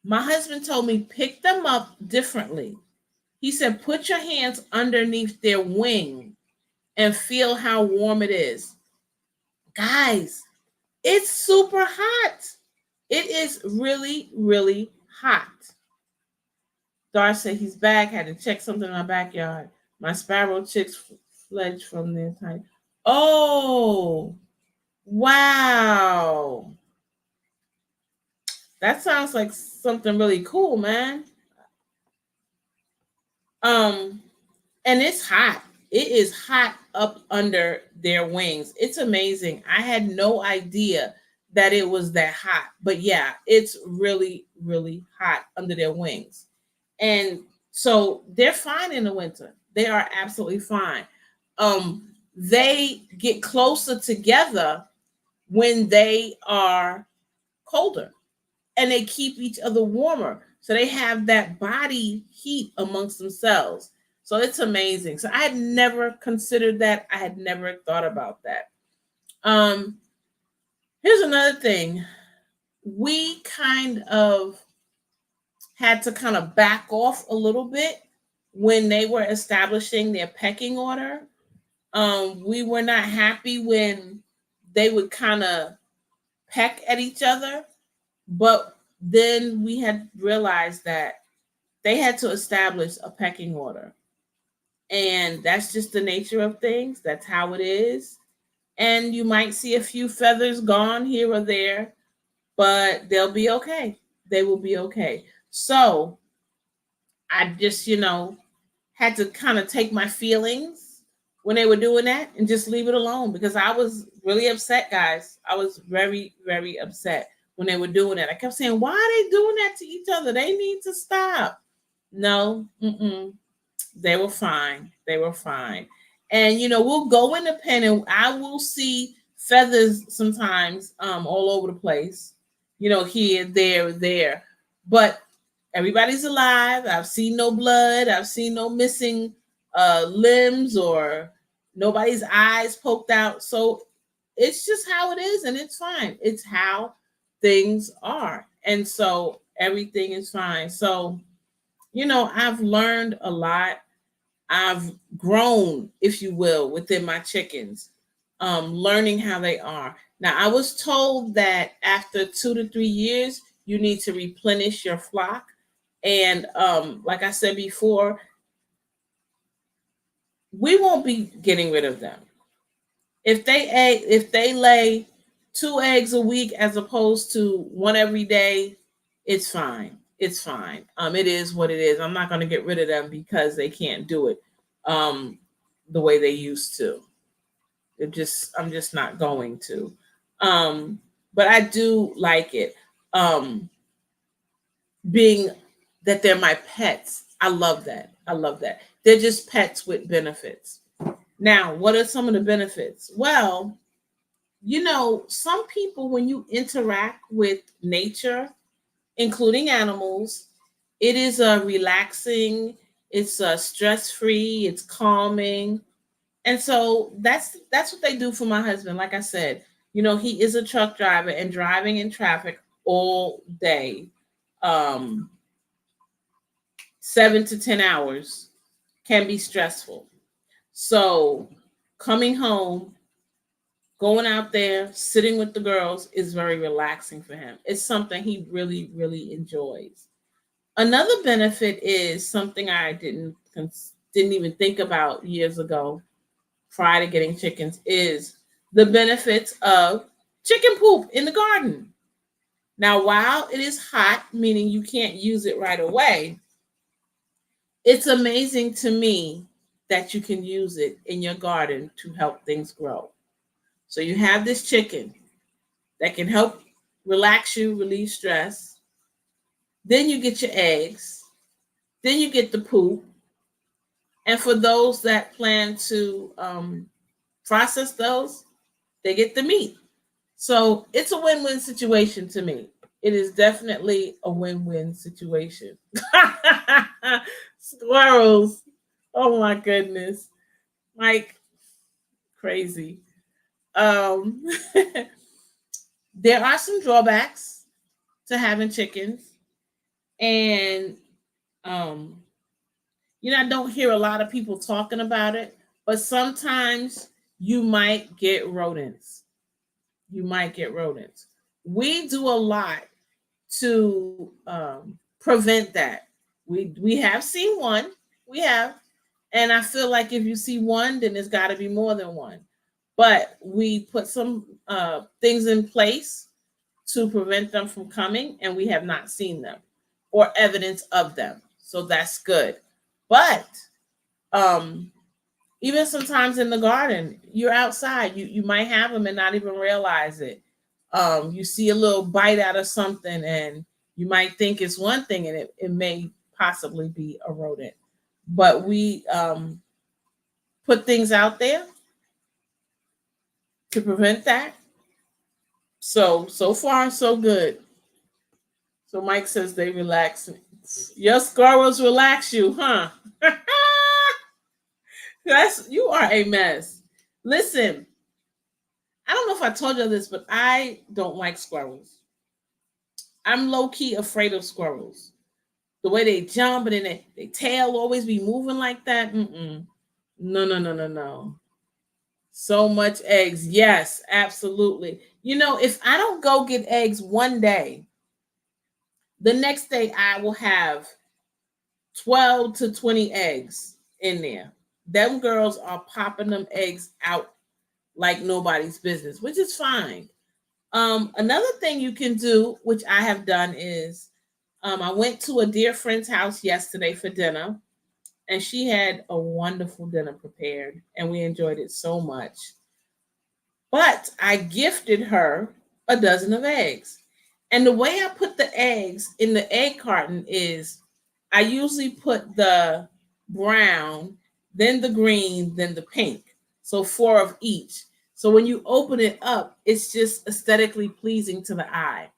My husband told me pick them up differently. He said put your hands underneath their wing and feel how warm it is. Guys, it's super hot. It is really, really hot. Darcy said he's back, had to check something in my backyard. My sparrow chicks fledged from their time. Oh, wow. That sounds like something really cool, man. Um, and it's hot. It is hot up under their wings. It's amazing. I had no idea that it was that hot. But yeah, it's really, really hot under their wings. And so they're fine in the winter. They are absolutely fine. They get closer together when they are colder, and they keep each other warmer. So they have that body heat amongst themselves. So it's amazing. So I had never considered that. I had never thought about that. Um, Here's another thing. We kind of had to kind of back off a little bit when they were establishing their pecking order. We were not happy when they would kind of peck at each other, but then we had realized that they had to establish a pecking order. And that's just the nature of things. That's how it is. And you might see a few feathers gone here or there, but they'll be okay. They will be okay. So I just, had to kind of take my feelings when they were doing that and just leave it alone because I was really upset, guys. I was very, very upset when they were doing that. I kept saying, why are they doing that to each other? They need to stop. No, they were fine. They were fine. And we'll go in the pen and I will see feathers sometimes all over the place, here, there. But everybody's alive. I've seen no blood. I've seen no missing limbs or nobody's eyes poked out. So it's just how it is, and it's fine. It's how things are. And so everything is fine. So, I've learned a lot. I've grown, if you will, within my chickens, learning how they are. Now, I was told that after 2 to 3 years, you need to replenish your flock. And like I said before, we won't be getting rid of them. If they lay 2 eggs a week as opposed to one every day, it's fine. It's fine. It is what it is. I'm not going to get rid of them because they can't do it the way they used to. I'm just not going to. But I do like it. Being that they're my pets. I love that. I love that. They're just pets with benefits. Now, what are some of the benefits? Well, some people, when you interact with nature, including animals, it is a relaxing, it's stress free, it's calming. And so that's what they do for my husband. Like I said, he is a truck driver, and driving in traffic all day, um 7 to 10 hours, can be stressful. So coming home, going out there, sitting with the girls is very relaxing for him. It's something he really, really enjoys. Another benefit is something I didn't even think about years ago prior to getting chickens, is the benefits of chicken poop in the garden. Now, while it is hot, meaning you can't use it right away, it's amazing to me that you can use it in your garden to help things grow. So you have this chicken that can help relax you, relieve stress. Then you get your eggs. Then you get the poop. And for those that plan to process those, they get the meat. So it's a win-win situation to me. It is definitely a win-win situation. Squirrels. Oh my goodness. Like crazy. Um there are some drawbacks to having chickens. And um I don't hear a lot of people talking about it, but sometimes you might get rodents. You might get rodents. We do a lot to prevent that. We have seen one. We have. And I feel like if you see one, then there's got to be more than one. But we put some things in place to prevent them from coming, and we have not seen them or evidence of them. So that's good. But um, even sometimes in the garden, you're outside, you might have them and not even realize it. You see a little bite out of something, and you might think it's one thing, and it may possibly be a rodent. But we put things out there to prevent that. So far so good. So Mike says they relax. Your squirrels relax you, huh? You are a mess. Listen, I don't know if I told you this, but I don't like squirrels. I'm low key afraid of squirrels. The way they jump and then they tail always be moving like that. Mm-mm. No, no, no, no, no. So much eggs. Yes, absolutely. If I don't go get eggs one day, the next day I will have 12 to 20 eggs in there. Them girls are popping them eggs out like nobody's business, which is fine. Another thing you can do, which I have done, is I went to a dear friend's house yesterday for dinner, and she had a wonderful dinner prepared, and we enjoyed it so much. But I gifted her a dozen of eggs. And the way I put the eggs in the egg carton is I usually put the brown, then the green, then the pink. So four of each. So when you open it up, it's just aesthetically pleasing to the eye.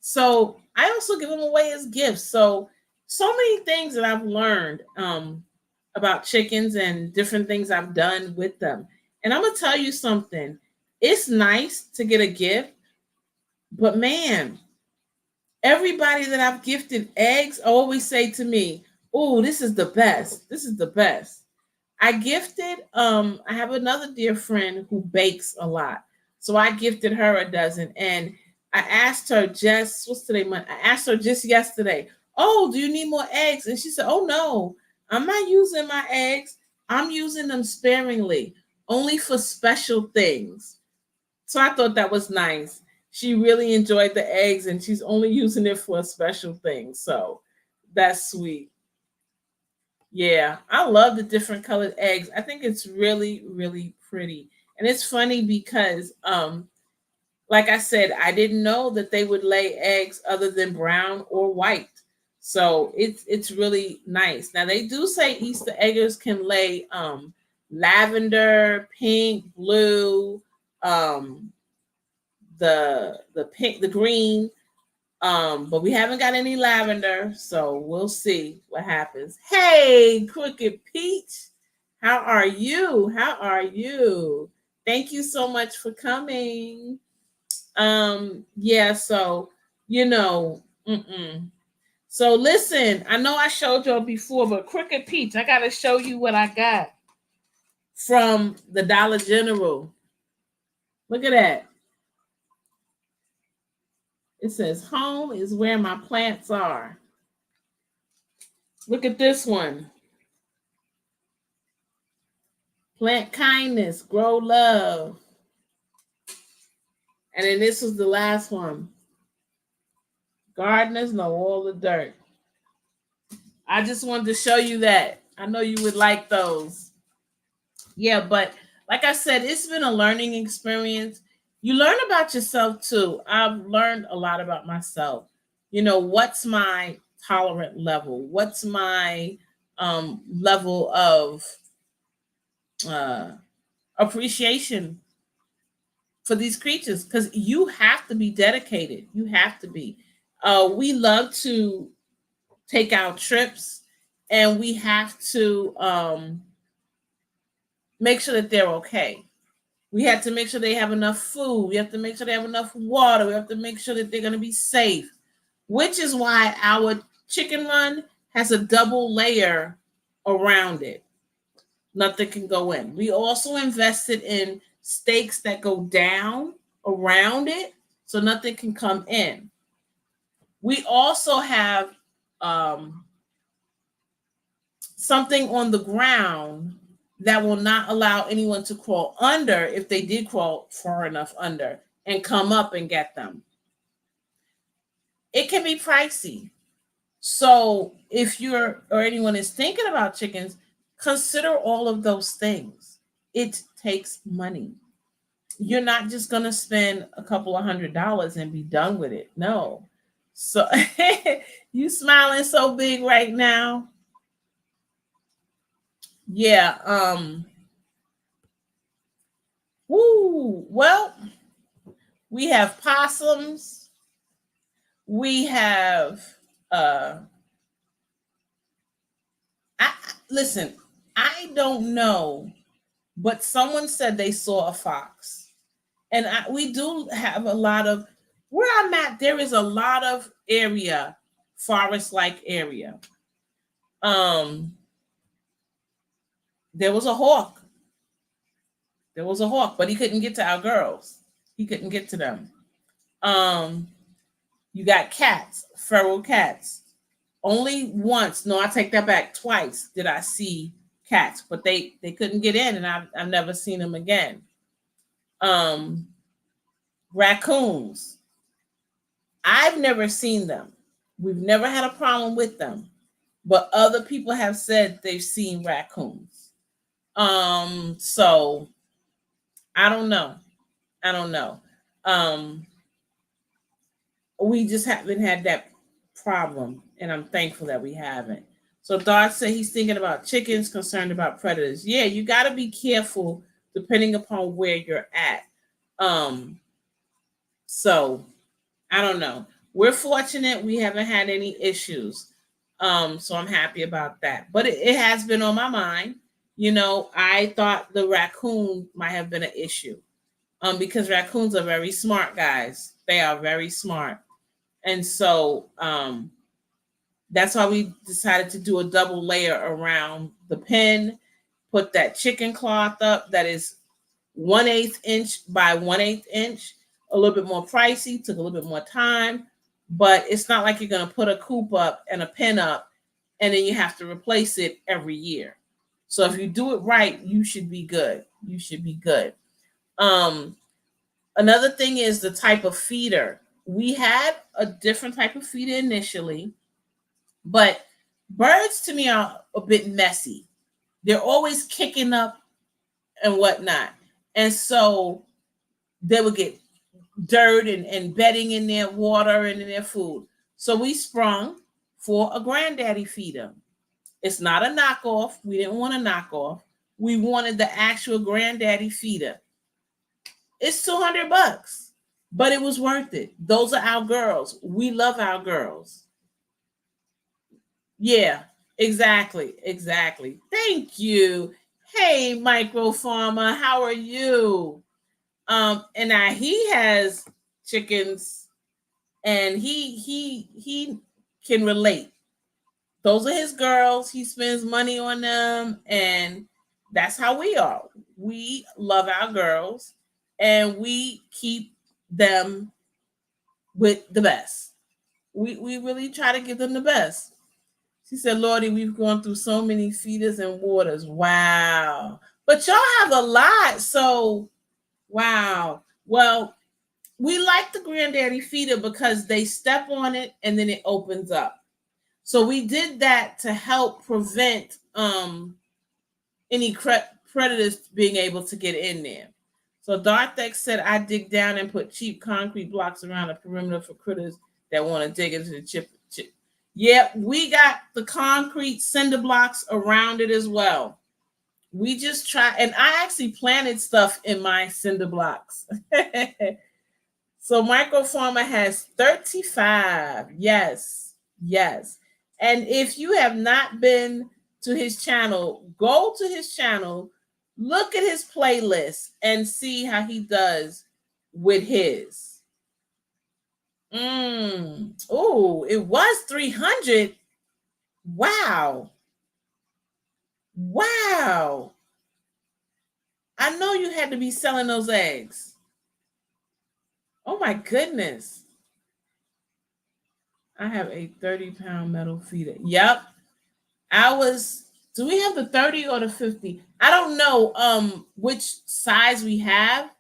So I also give them away as gifts. So many things that I've learned about chickens and different things I've done with them. And I'm gonna tell you something. It's nice to get a gift, but man, everybody that I've gifted eggs always say to me, "Oh, this is the best. This is the best." I have another dear friend who bakes a lot. So I gifted her a dozen, and I asked her just what's today month? I asked her just yesterday, "Oh, do you need more eggs?" And she said, "Oh no, I'm not using my eggs. I'm using them sparingly, only for special things." So I thought that was nice. She really enjoyed the eggs, and she's only using it for a special thing. So that's sweet. Yeah, I love the different colored eggs. I think it's really, really pretty. And it's funny because like I said, I didn't know that they would lay eggs other than brown or white. So it's really nice. Now they do say Easter eggers can lay lavender, pink, blue, um the pink, the green. But we haven't got any lavender, so we'll see what happens. Hey, Crooked Peach, how are you? How are you? Thank you so much for coming. Yeah, so you know, so listen, I know I showed y'all before, but Crooked Peach, I gotta show you what I got from the Dollar General. Look at that. It says home is where my plants are. Look at this one. Plant kindness, grow love. And then this was the last one. Gardeners know all the dirt. I just wanted to show you that. I know you would like those. Yeah, but like I said, it's been a learning experience. You learn about yourself too. I've learned a lot about myself. You know, what's my tolerant level? What's my level of uh, appreciation for these creatures? Because you have to be dedicated. You have to be. We love to take out trips, and we have to make sure that they're okay. We have to make sure they have enough food. We have to make sure they have enough water. We have to make sure that they're going to be safe, which is why our chicken run has a double layer around it. Nothing can go in. We also invested in stakes that go down around it so nothing can come in. We also have something on the ground that will not allow anyone to crawl under if they did crawl far enough under and come up and get them. It can be pricey. So if you're or anyone is thinking about chickens, consider all of those things. It takes money. You're not just going to spend a couple of $100s and be done with it. No. So you smiling so big right now. Yeah. Woo. Well, we have possums. We have listen, I don't know, but someone said they saw a fox. And we do have a lot of where I'm at, there is a lot of area, forest-like area. Um, there was a hawk. There was a hawk, but he couldn't get to our girls. He couldn't get to them. Um, you got cats, feral cats. Only once, no, I take that back. Twice did I see cats, but they couldn't get in, and I've never seen them again. Um, Raccoons. I've never seen them. We've never had a problem with them, but other people have said they've seen raccoons. So I don't know. I don't know. Um, we just haven't had that problem, and I'm thankful that we haven't. So Dart said he's thinking about chickens, concerned about predators. Yeah, you got to be careful depending upon where you're at. Um, so I don't know. We're fortunate we haven't had any issues. So I'm happy about that. But it has been on my mind. You know, I thought the raccoon might have been an issue. Because raccoons are very smart, guys. They are very smart. And so that's why we decided to do a double layer around the pen, put that chicken cloth up that is 1/8 inch by 1/8 inch, a little bit more pricey, took a little bit more time, but it's not like you're going to put a coop up and a pen up and then you have to replace it every year. So if you do it right, you should be good. You should be good. Another thing is the type of feeder. We had a different type of feeder initially, but birds to me are a bit messy. They're always kicking up and whatnot. And so they would get dirt and bedding in their water and in their food. So we sprung for a granddaddy feeder. It's not a knockoff. We didn't want a knockoff. We wanted the actual granddaddy feeder. It's $200, but it was worth it. Those are our girls. We love our girls. Yeah, exactly. Exactly. Thank you. Hey, Micro Farmer, how are you? And now he has chickens, and he can relate. Those are his girls. He spends money on them, and that's how we are. We love our girls, and we keep them with the best. We really try to give them the best. She said, Lordy, we've gone through so many feeders and waters. Wow. But y'all have a lot. So, wow. Well, we like the granddaddy feeder because they step on it and then it opens up. So we did that to help prevent any predators being able to get in there. So Darthex said, I dig down and put cheap concrete blocks around the perimeter for critters that want to dig into the chip. Yep, we got the concrete cinder blocks around it as well. We just try, and I actually planted stuff in my cinder blocks. So Microfarmer has 35. Yes, yes. And if you have not been to his channel, go to his channel, look at his playlist, and see how he does with his. Oh, it was 300. Wow. Wow. I know you had to be selling those eggs. Oh my goodness. I have a 30-pound metal feeder. Yep. Do we have the 30 or the 50? I don't know which size we have,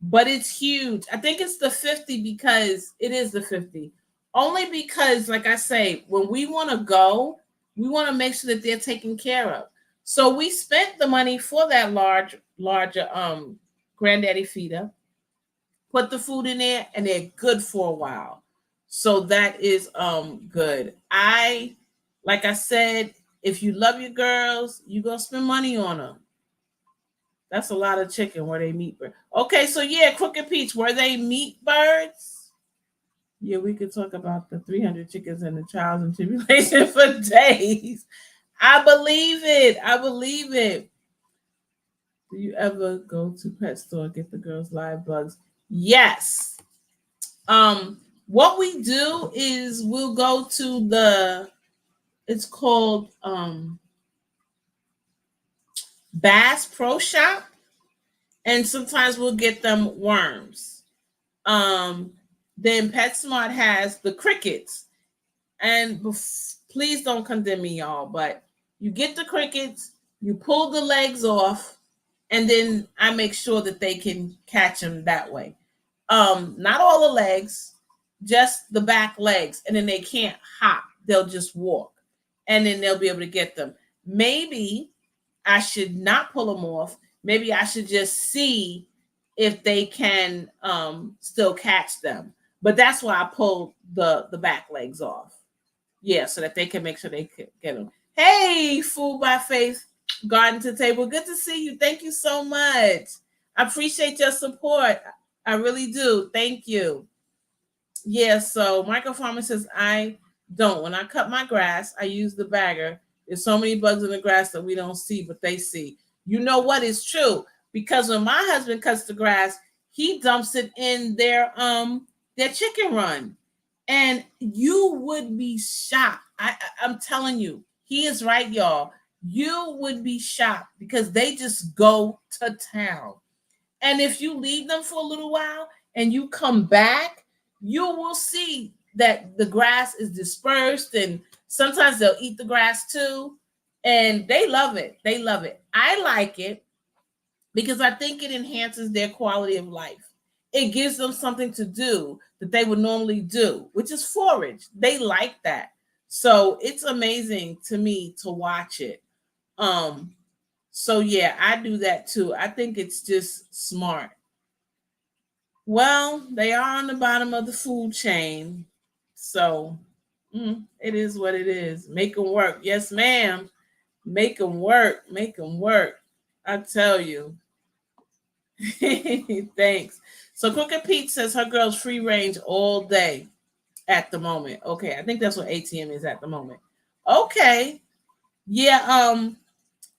but it's huge. I think it's the 50 because it is the 50. Only because, like I say, when we want to go, we want to make sure that they're taken care of. So we spent the money for that larger granddaddy feeder, put the food in there, and they're good for a while. So that is good. Like I said, if you love your girls, you gonna spend money on them. That's a lot of chicken. Were they meat birds? Okay, so yeah, Crooked Peach, were they meat birds? Yeah, we could talk about the 300 chickens and the trials and tribulation for days. I believe it. I believe it. Do you ever go to pet store get the girls live bugs? Yes. What we do is we'll go to it's called Bass Pro Shop, and sometimes we'll get them worms. Then PetSmart has the crickets, and please don't condemn me, y'all, but you get the crickets, you pull the legs off, and then I make sure that they can catch them that way. Not all the legs, just the back legs, and then they can't hop, they'll just walk, and then they'll be able to get them. Maybe I should not pull them off. Maybe I should just see if they can still catch them. But that's why I pulled the back legs off. Yeah, so that they can make sure they can get them. Hey, Food by Faith, Garden to Table. Good to see you. Thank you so much. I appreciate your support. I really do. Thank you. Yeah, so Michael Farmer says, I don't. When I cut my grass, I use the bagger. There's so many bugs in the grass that we don't see, but they see. You know what is true? Because when my husband cuts the grass, he dumps it in their chicken run. And you would be shocked. I'm telling you, he is right, y'all. You would be shocked because they just go to town. And if you leave them for a little while and you come back, you will see that the grass is dispersed, and sometimes they'll eat the grass too. And they love it. They love it. I like it because I think it enhances their quality of life. It gives them something to do that they would normally do, which is forage. They like that. So it's amazing to me to watch it. So yeah, I do that too. I think it's just smart. Well, they are on the bottom of the food chain. So it is what it is. Make them work. Yes, ma'am. Make them work. Make them work. I tell you. Thanks. So Crooked Pete says her girl's free range all day at the moment. Okay, I think that's what ATM is at the moment. Okay. Yeah,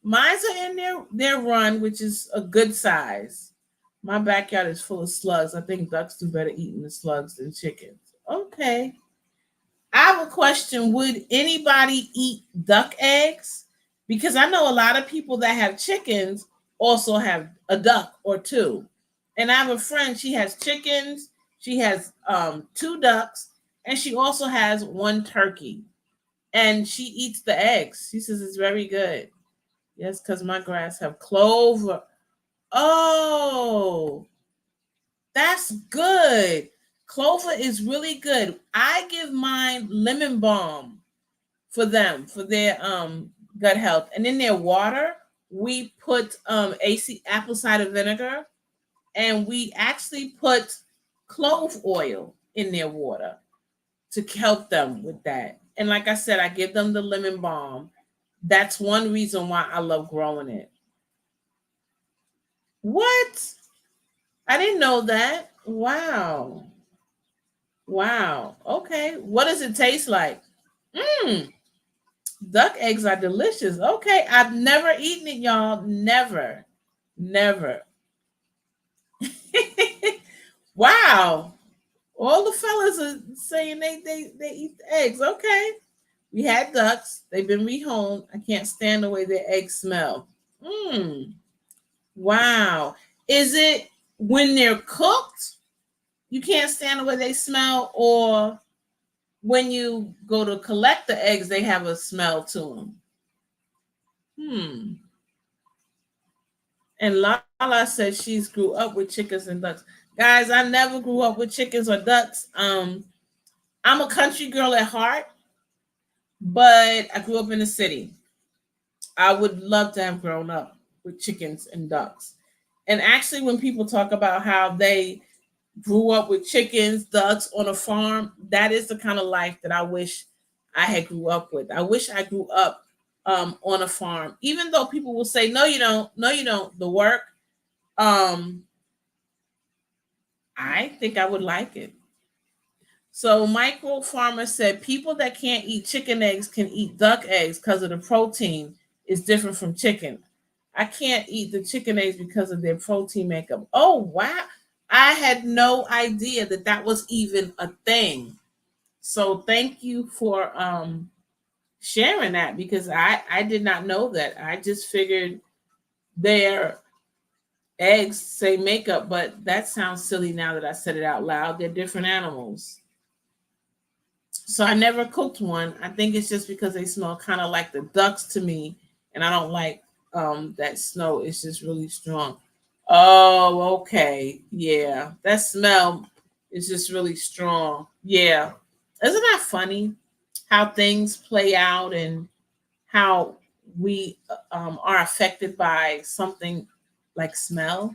mine's are in their run, which is a good size. My backyard is full of slugs. I think ducks do better eating the slugs than chickens. Okay. I have a question. Would anybody eat duck eggs? Because I know a lot of people that have chickens also have a duck or two. And I have a friend, she has chickens, she has two ducks, and she also has one turkey. And she eats the eggs. She says it's very good. Yes, because my grass have clover. Oh, that's good. Clover is really good. I give mine lemon balm for them for their gut health. And in their water, we put AC apple cider vinegar, and we actually put clove oil in their water to help them with that. And like I said, I give them the lemon balm. That's one reason why I love growing it. What? I didn't know that. Wow. Wow. Okay. What does it taste like? Mmm. Duck eggs are delicious. Okay. I've never eaten it, y'all. Never. Never. Wow. All the fellas are saying they eat the eggs. Okay. We had ducks. They've been rehomed. I can't stand the way their eggs smell. Mmm. Wow. Is it when they're cooked, you can't stand the way they smell, or when you go to collect the eggs, they have a smell to them? Hmm. And Lala says she's grew up with chickens and ducks. Guys, I never grew up with chickens or ducks. I'm a country girl at heart, but I grew up in the city. I would love to have grown up with chickens and ducks. And actually, when people talk about how they grew up with chickens, ducks on a farm, that is the kind of life that I wish I had grew up with. I wish I grew up on a farm, even though people will say, no, you don't, no, you don't, the work. Um, I think I would like it. So Michael Farmer said people that can't eat chicken eggs can eat duck eggs because of the protein is different from chicken. I can't eat the chicken eggs because of their protein makeup. Oh wow. I had no idea that that was even a thing. So thank you for sharing that, because I did not know that. I just figured their eggs say makeup, but that sounds silly now that I said it out loud. They're different animals. So I never cooked one. I think it's just because they smell kind of like the ducks to me, and I don't like that snow. It's just really strong. Oh, okay. Yeah. That smell is just really strong. Yeah. Isn't that funny how things play out and how we are affected by something like smell?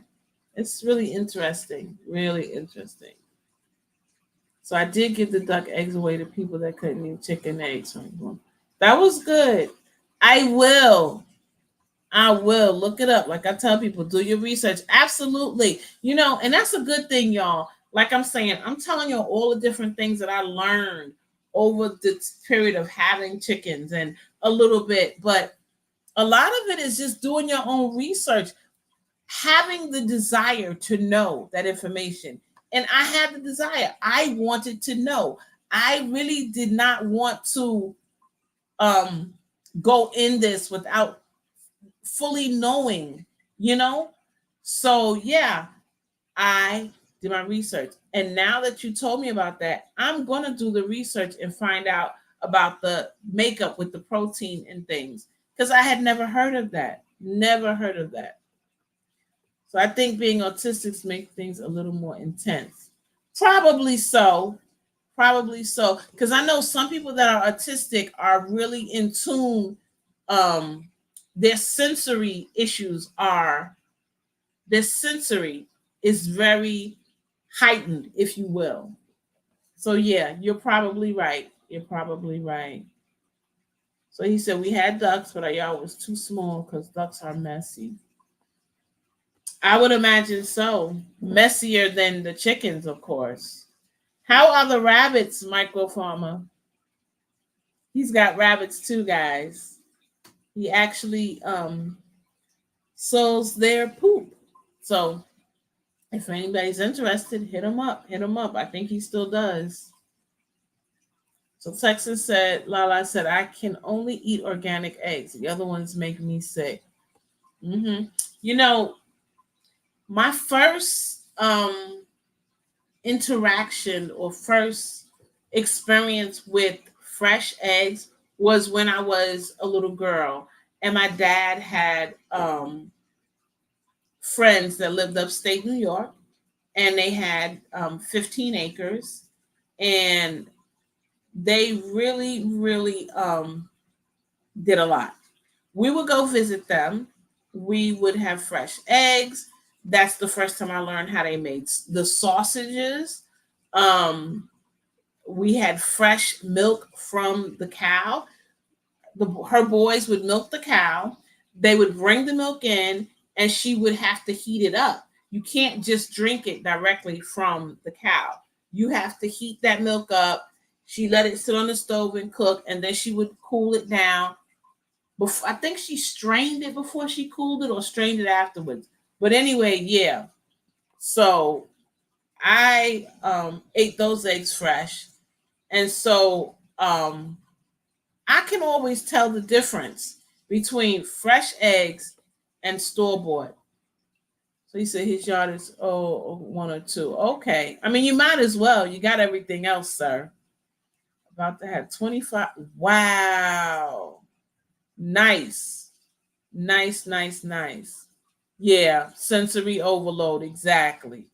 It's really interesting. Really interesting. So I did give the duck eggs away to people that couldn't eat chicken eggs. That was good. I will. I will look it up. Like I tell people, do your research. Absolutely. And that's a good thing, y'all. Like I'm saying, I'm telling you all the different things that I learned over this period of having chickens and a little bit, but a lot of it is just doing your own research, having the desire to know that information. And I had the desire. I wanted to know. I really did not want to um, go in this without fully knowing, you know? So, yeah, I did my research. And now that you told me about that, I'm going to do the research and find out about the makeup with the protein and things, because I had never heard of that. Never heard of that. So I think being autistic makes things a little more intense. Probably so. Probably so. Because I know some people that are autistic are really in tune. Um, their sensory issues are, their sensory is very heightened, if you will. So yeah, you're probably right. You're probably right. So he said we had ducks, but our yard was too small because ducks are messy. I would imagine so. Messier than the chickens, of course. How are the rabbits, Micro Farmer? He's got rabbits too, guys. He actually sells their poop. So if anybody's interested, hit him up. Hit him up. I think he still does. So Texas said, Lala said, I can only eat organic eggs. The other ones make me sick. hmm You know, my first interaction or first experience with fresh eggs was when I was a little girl, and my dad had friends that lived upstate New York, and they had 15 acres, and they really did a lot. We would go visit them. We would have fresh eggs. That's the first time I learned how they made the sausages. Um, we had fresh milk from the cow. Her boys would milk the cow. They would bring the milk in, and she would have to heat it up. You can't just drink it directly from the cow. You have to heat that milk up. She let it sit on the stove and cook, and then she would cool it down. Before, I think she strained it before she cooled it, or strained it afterwards. But anyway, yeah. So I ate those eggs fresh, and so I can always tell the difference between fresh eggs and store bought. So he said his yard is one or two. Okay. I mean, you might as well. You got everything else, sir. About to have 25. Wow. Nice. Nice. Yeah. Sensory overload. Exactly.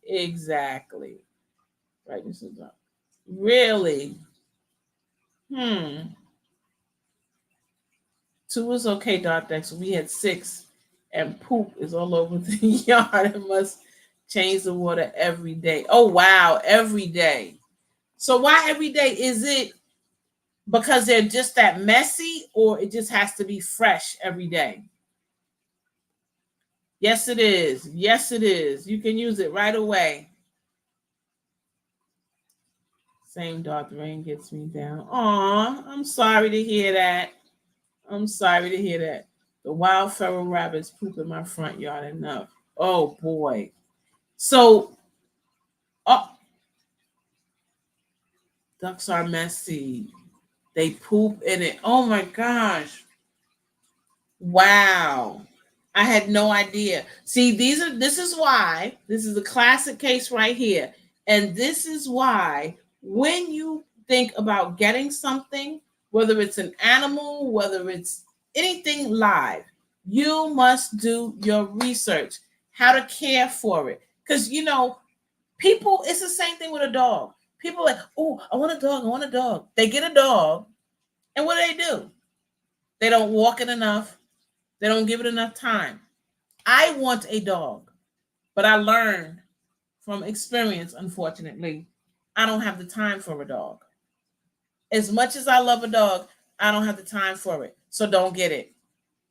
Right. This is up. Really? Hmm. Two is okay, Dr. X. We had six, and poop is all over the yard. It must change the water every day. Oh, wow. Every day. So, why every day? Is it because they're just that messy, or it just has to be fresh every day? Yes, it is. Yes, it is. You can use it right away. Same Dr. Rain gets me down. Aw, I'm sorry to hear that. I'm sorry to hear that. The wild feral rabbits poop in my front yard enough. Oh boy. So, oh, ducks are messy. They poop in it. Oh my gosh. Wow. I had no idea. See, this is why this is a classic case right here. And this is why when you think about getting something, whether it's an animal, whether it's anything live, you must do your research, how to care for it. Because people, it's the same thing with a dog. People are like, oh, I want a dog, I want a dog. They get a dog, and what do? They don't walk it enough. They don't give it enough time. I want a dog, but I learned from experience, unfortunately, I don't have the time for a dog. As much as I love a dog, I don't have the time for it. So don't get it.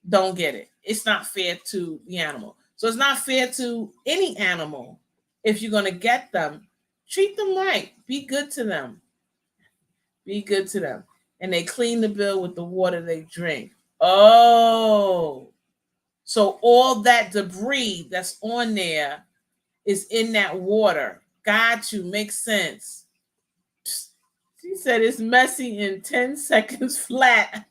Don't get it. It's not fair to the animal. So it's not fair to any animal. If you're going to get them, treat them right. Be good to them. Be good to them. And they clean the bill with the water they drink. Oh, so all that debris that's on there is in that water. Got you. Makes sense. She said it's messy in 10 seconds flat.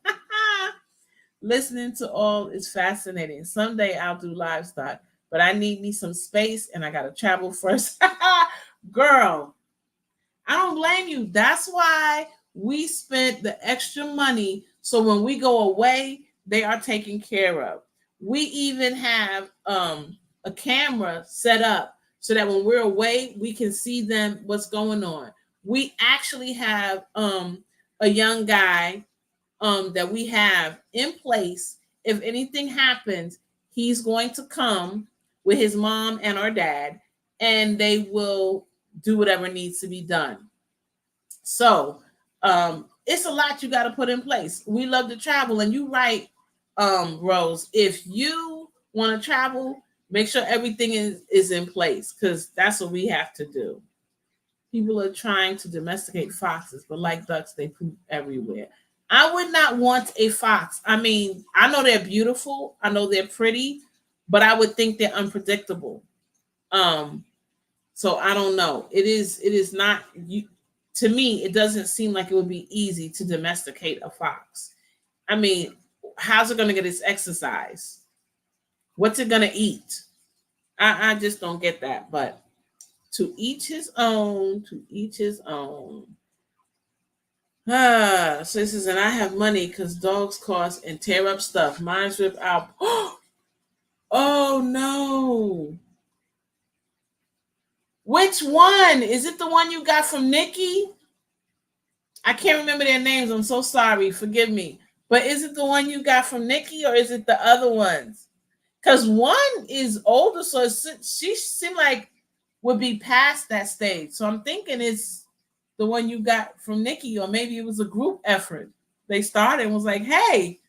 Listening to all is fascinating. Someday I'll do livestock, but I need me some space and I got to travel first. Girl, I don't blame you. That's why we spent the extra money. So when we go away, they are taken care of. We even have a camera set up so that when we're away, we can see them, what's going on. We actually have a young guy that we have in place. If anything happens, he's going to come with his mom and our dad, and they will do whatever needs to be done. So it's a lot you got to put in place. We love to travel, and you right, Rose. If you want to travel, Make sure everything is in place, because that's what we have to do. People are trying to domesticate foxes, but like ducks, they poop everywhere. I would not want a fox. I mean, I know they're beautiful, I know they're pretty, but I would think they're unpredictable. Um, so I don't know. It is not you, to me, it doesn't seem like it would be easy to domesticate a fox. I mean, how's it gonna get its exercise? What's it gonna eat? I just don't get that. But to each his own, to each his own. Ah, so this is, and I have money because dogs cost and tear up stuff. Mine's rip out. Oh no. Which one? Is it the one you got from Nikki? I can't remember their names. I'm so sorry. Forgive me. But is it the one you got from Nikki, or is it the other ones? Because one is older, so she seemed like would be past that stage. So I'm thinking it's the one you got from Nikki, or maybe it was a group effort. They started and was like, hey,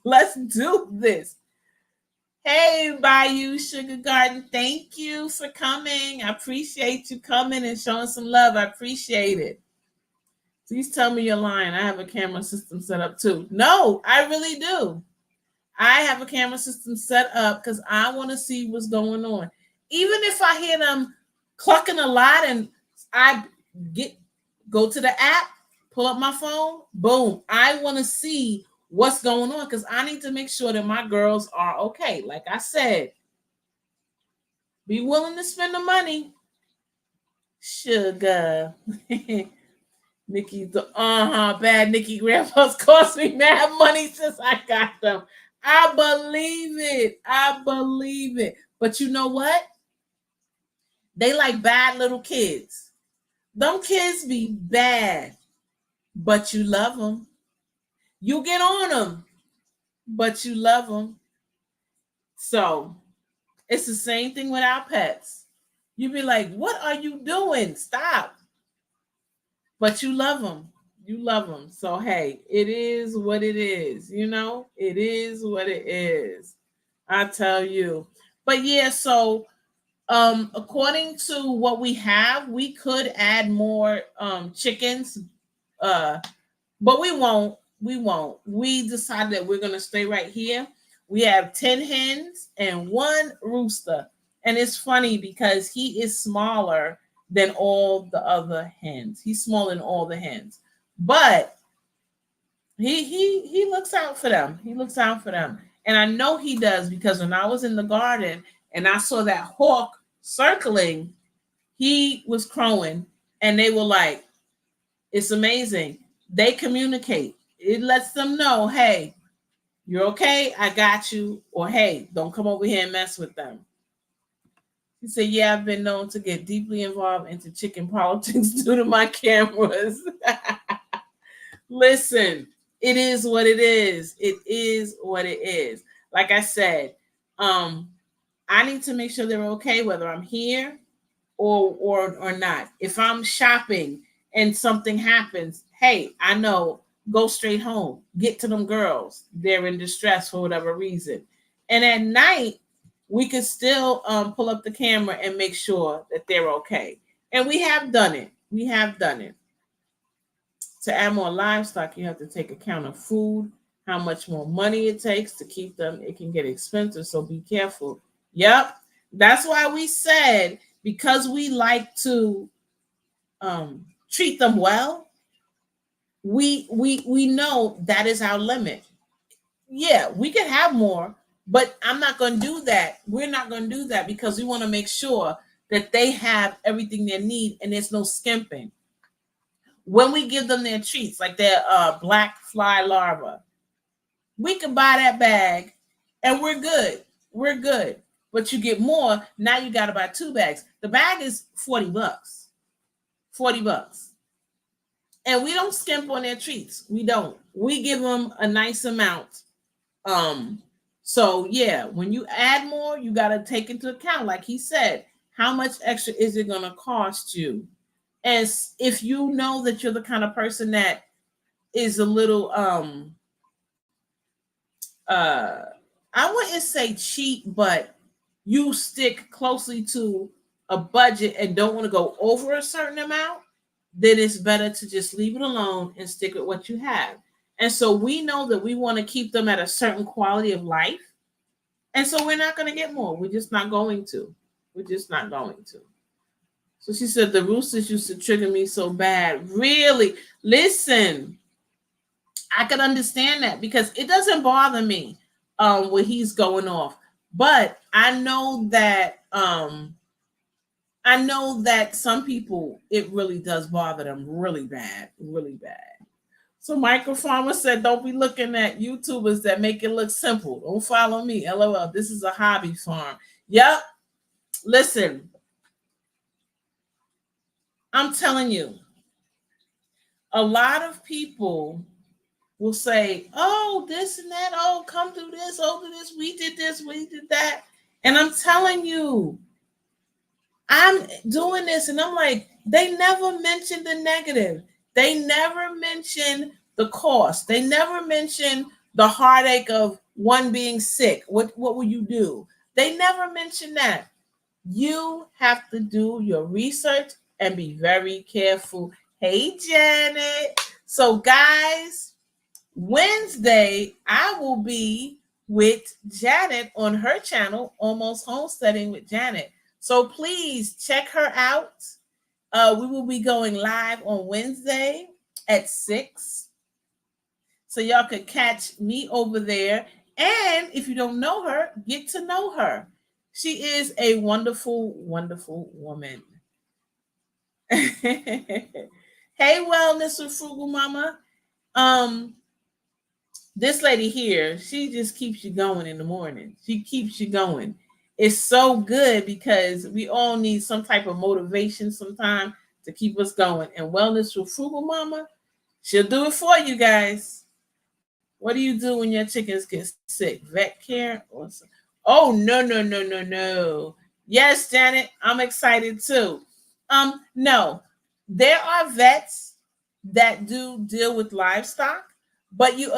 let's do this. Hey, Bayou Sugar Garden, thank you for coming. I appreciate you coming and showing some love. I appreciate it. Please tell me you're lying. I have a camera system set up too. No, I really do. I have a camera system set up because I want to see what's going on. Even if I hear them clucking a lot and I get go to the app, pull up my phone, boom. I want to see what's going on because I need to make sure that my girls are okay. Like I said, be willing to spend the money. Sugar. Nikki, the bad Nikki grandpas cost me mad money since I got them. I believe it. I believe it. But you know what? They like bad little kids. Them kids be bad, but you love them. You get on them, but you love them. So it's the same thing with our pets. You be like, what are you doing? Stop. But you love them. You love them. So, hey, it is what it is. You know, it is what it is. I tell you. But yeah, so according to what we have, we could add more chickens, uh but we won't. We decided that we're going to stay right here. We have 10 hens and one rooster, and it's funny because he is smaller than all the other hens. He's smaller than all the hens, but he looks out for them. He looks out for them. And I know he does because when I was in the garden and I saw that hawk circling, he was crowing, and they were like, it's amazing. They communicate. It lets them know, hey, you're okay, I got you, or hey, don't come over here and mess with them. He said, yeah, I've been known to get deeply involved into chicken politics due to my cameras. Listen, it is what it is. It is what it is. Like I said, I need to make sure they're okay, whether I'm here or not. If I'm shopping and something happens, hey, I know, go straight home. Get to them girls. They're in distress for whatever reason. And at night, we could still pull up the camera and make sure that they're okay. And we have done it. We have done it. To add more livestock, you have to take account of food, how much more money it takes to keep them. It can get expensive, so be careful. Yep. That's why we said, because we like to treat them well, we know that is our limit. Yeah, we can have more, but I'm not going to do that. We're not going to do that because we want to make sure that they have everything they need and there's no skimping. When we give them their treats, like their black fly larva, we can buy that bag and we're good. We're good. But you get more, now you got to buy 2 bags. The bag is $40. $40. And we don't skimp on their treats. We don't. We give them a nice amount. So yeah, when you add more, you got to take into account, like he said, how much extra is it going to cost you? As if you know that you're the kind of person that is a little uh I wouldn't say cheap, but you stick closely to a budget and don't want to go over a certain amount, then it's better to just leave it alone and stick with what you have. And so we know that we want to keep them at a certain quality of life. And so we're not going to get more. We're just not going to. We're just not going to. So she said the roosters used to trigger me so bad. Really? Listen, I can understand that because it doesn't bother me when he's going off. But I know that some people it really does bother them really bad, really bad. So Microfarmer said, don't be looking at YouTubers that make it look simple. Don't follow me. LOL. This is a hobby farm. Yep. Listen, I'm telling you, a lot of people will say, oh, this and that. Oh, come do this. Oh, do this. We did this. We did that. And I'm telling you, I'm doing this. And I'm like, they never mentioned the negative. They never mentioned the cost. They never mentioned the heartache of one being sick. What will you do? They never mentioned that. You have to do your research and be very careful. Hey, Janet. So, guys, Wednesday, I will be with Janet on her channel, Almost Homesteading with Janet. So please check her out. We will be going live on Wednesday at 6. So y'all could catch me over there. And if you don't know her, get to know her. She is a wonderful, wonderful woman. Hey, Wellness with Frugal Mama. This lady here, she just keeps you going in the morning. She keeps you going. It's so good because we all need some type of motivation sometime to keep us going. And Wellness with Frugal Mama, she'll do it for you guys. What do you do when your chickens get sick? Vet care or something? Oh, no, no, no, no, no. Yes, Janet, I'm excited too. No, there are vets that do deal with livestock, but you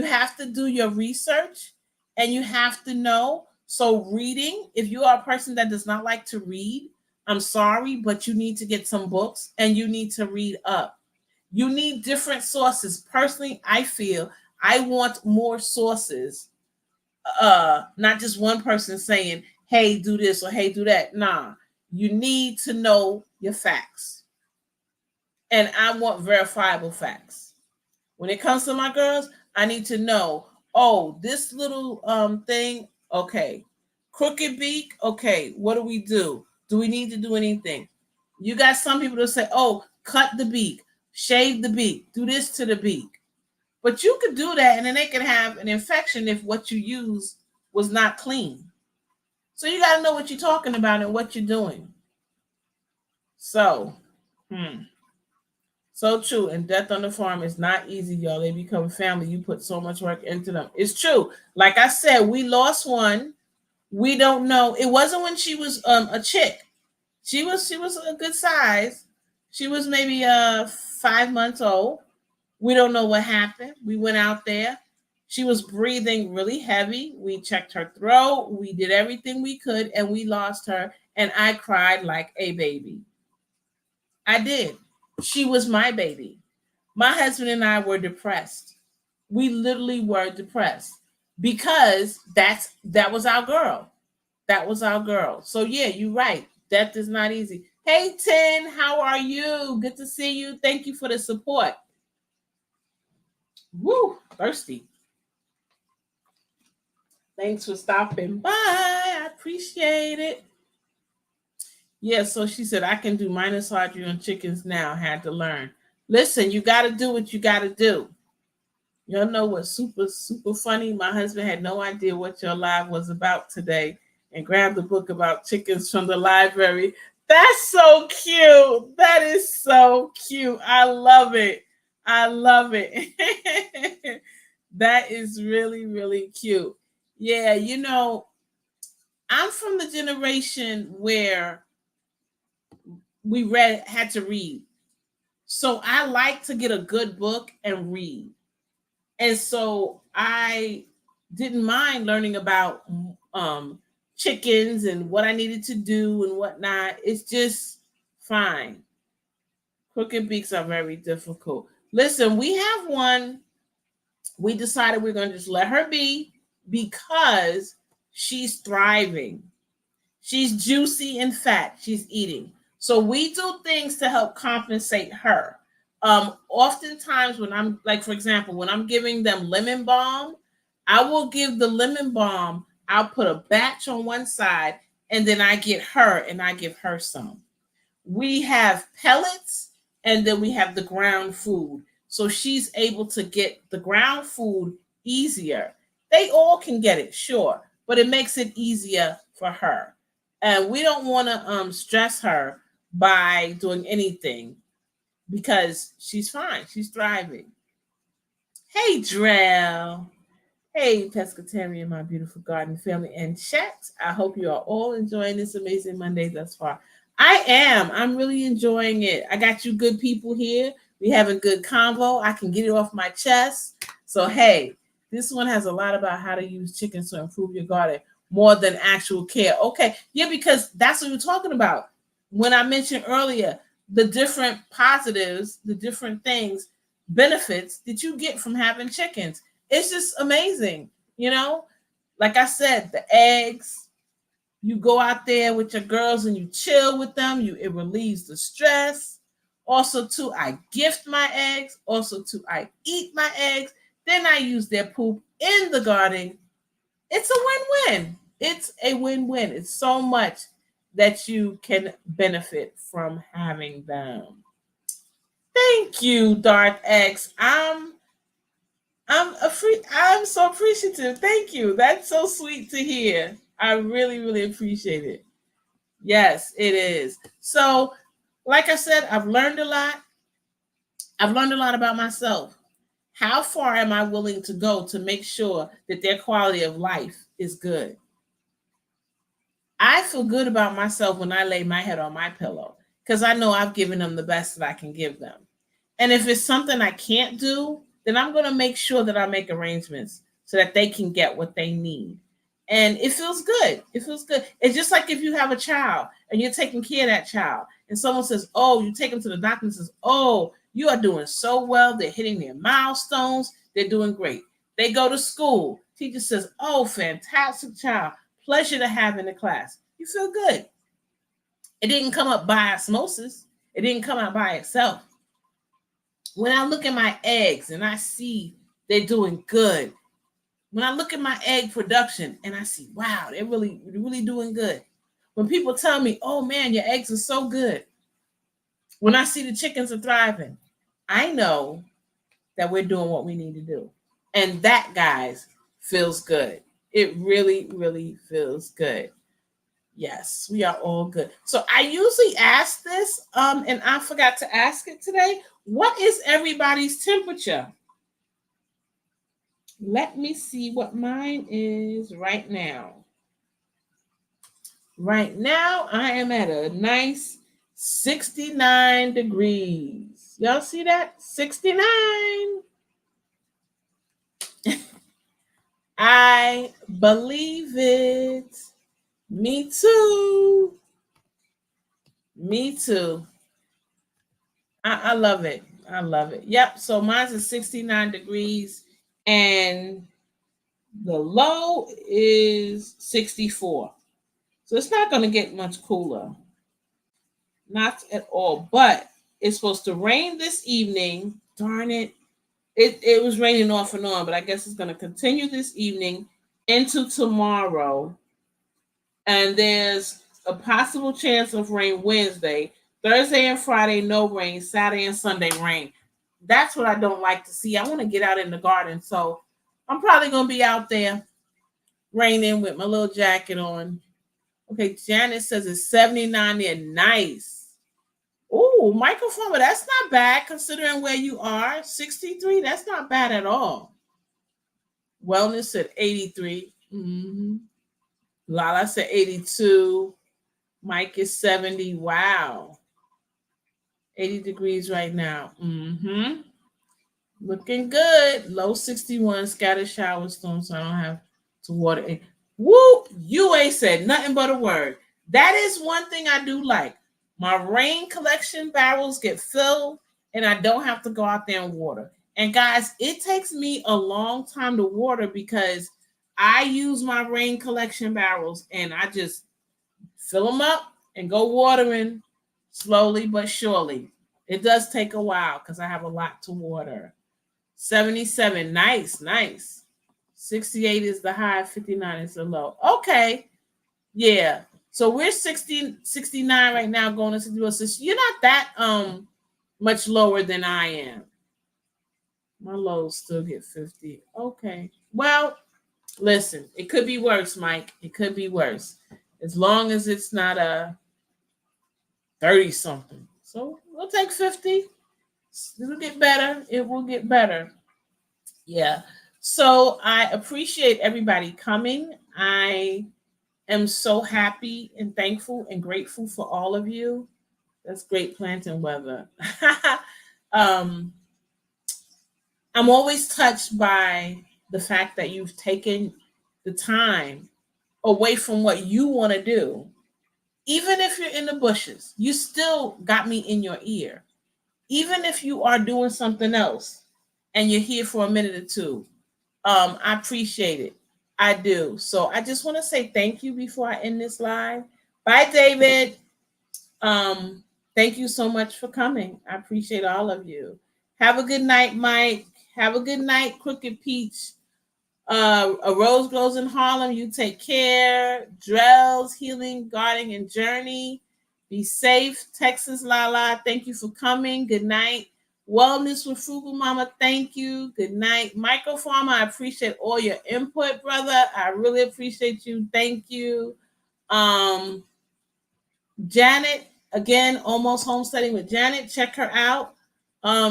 have to do your research and you have to know. So reading, if you are a person that does not like to read, I'm sorry, but you need to get some books and you need to read up. You need different sources. Personally, I feel I want more sources. Not just one person saying, hey, do this or hey, do that. Nah, you need to know your facts. And I want verifiable facts. When it comes to my girls, I need to know, oh, this little thing, okay. Crooked beak, okay, what do we do? Do we need to do anything? You got some people that say, oh, cut the beak, shave the beak, do this to the beak. But you could do that and then they can have an infection if what you use was not clean. So you got to know what you're talking about and what you're doing. So, so true. And death on the farm is not easy, y'all. They become family. You put so much work into them. It's true. Like I said, we lost one. We don't know. It wasn't when she was a chick. She was a good size. She was maybe 5 months old. We don't know what happened. We went out there. She was breathing really heavy. We checked her throat. We did everything we could and we lost her. And I cried like a baby. I did. She was my baby. My husband and I were depressed. We literally were depressed because that was our girl. That was our girl. So yeah, you're right. Death is not easy. Hey Tin, how are you? Good to see you. Thank you for the support. Woo, thirsty. Thanks for stopping by. I appreciate it. Yeah, so she said, I can do minor surgery on chickens now. Had to learn. Listen, you got to do what you got to do. Y'all know what's super, super funny? My husband had no idea what your live was about today and grabbed a book about chickens from the library. That's so cute. That is so cute. I love it. I love it. That is really, really cute. Yeah, I'm from the generation where we had to read. So I like to get a good book and read. And so I didn't mind learning about chickens and what I needed to do and whatnot. It's just fine. Crooked beaks are very difficult. Listen, we have one. We decided we're going to just let her be because she's thriving. She's juicy and fat. She's eating. So we do things to help compensate her. Oftentimes when I'm like, for example, when I'm giving them lemon balm, I will give the lemon balm. I'll put a batch on one side and then I get her and I give her some. We have pellets and then we have the ground food. So she's able to get the ground food easier. They all can get it, sure, but it makes it easier for her. And we don't want to stress her by doing anything because she's fine. She's thriving. Hey, Drell. Hey, Pescatarian, my beautiful garden family and chat. I hope you are all enjoying this amazing Monday thus far. I am. I'm really enjoying it. I got you good people here. We have a good convo. I can get it off my chest. So, hey, this one has a lot about how to use chickens to improve your garden more than actual care. Okay. Yeah, because that's what we're talking about. When I mentioned earlier, the different positives, the different things, benefits that you get from having chickens. It's just amazing. You know, like I said, the eggs, you go out there with your girls and you chill with them. It relieves the stress. Also, too, I gift my eggs. Also, too, I eat my eggs. Then I use their poop in the garden. It's a win-win. It's a win-win. It's so much that you can benefit from having them. Thank you, Darth X. I'm so appreciative. Thank you. That's so sweet to hear. I really, really appreciate it. Yes, it is. So, like I said, I've learned a lot. I've learned a lot about myself. How far am I willing to go to make sure that their quality of life is good? I feel good about myself when I lay my head on my pillow because I know I've given them the best that I can give them. And if it's something I can't do, then I'm going to make sure that I make arrangements so that they can get what they need. And it feels good. It feels good. It's just like if you have a child and you're taking care of that child and someone says, oh, you take them to the doctor and says, oh, you are doing so well. They're hitting their milestones. They're doing great. They go to school. Teacher says, oh, fantastic child. Pleasure to have in the class. You feel good. It didn't come up by osmosis. It didn't come out by itself. When I look at my eggs and I see they're doing good, when I look at my egg production and I see, wow, they're really doing good. When people tell me, oh man, your eggs are so good. When I see the chickens are thriving, I know that we're doing what we need to do. And that, guys, feels good. It really, really feels good. Yes, we are all good. So I usually ask this, and I forgot to ask it today. What is everybody's temperature? Let me see what mine is right now. Right now, I am at a nice 69 degrees. Y'all see that? 69. I believe it. Me too. Me too. I love it. I love it. Yep. So mine's is 69 degrees and the low is 64. So it's not going to get much cooler. Not at all. But it's supposed to rain this evening. Darn it. It was raining off and on, but I guess it's going to continue this evening into tomorrow. And there's a possible chance of rain Wednesday. Thursday and Friday, no rain. Saturday and Sunday, rain. That's what I don't like to see. I want to get out in the garden. So I'm probably going to be out there raining with my little jacket on. Okay, Janet says it's 79 there. Nice. Oh, microphone, but that's not bad considering where you are. 63, that's not bad at all. Wellness said 83. Mm-hmm. Lala said 82. Mike is 70. Wow. 80 degrees right now. Mm-hmm. Looking good. Low 61. Scattered shower storm, so I don't have to water it. Woo, you ain't said nothing but a word. That is one thing I do like. My rain collection barrels get filled and I don't have to go out there and water. And guys, it takes me a long time to water because I use my rain collection barrels and I just fill them up and go watering slowly but surely. It does take a while because I have a lot to water. 77, nice, nice. 68 is the high, 59 is the low. Okay, yeah. So we're 60, 69 right now, going to 61. You're not that much lower than I am. My lows still get 50. Okay. Well, listen, it could be worse, Mike. It could be worse. As long as it's not a 30 something. So we'll take 50. It'll get better. It will get better. Yeah. So I appreciate everybody coming. I am so happy and thankful and grateful for all of you. That's great planting weather. um, I'm always touched by the fact that you've taken the time away from what you want to do. Even if you're in the bushes, you still got me in your ear. Even if you are doing something else and you're here for a minute or two, I appreciate it. I do. So I just want to say thank you before I end this live. Bye, David. Thank you so much for coming. I appreciate all of you. Have a good night, Mike. Have a good night, Crooked Peach. A Rose Grows in Harlem. You take care. Drells, Healing, Guarding, and Journey. Be safe. Texas Lala, thank you for coming. Good night. Wellness with Frugal Mama, thank you. Good night. Microfarmer, I appreciate all your input, brother. I really appreciate you. Thank you. Janet, again, Almost Homesteading with Janet. Check her out.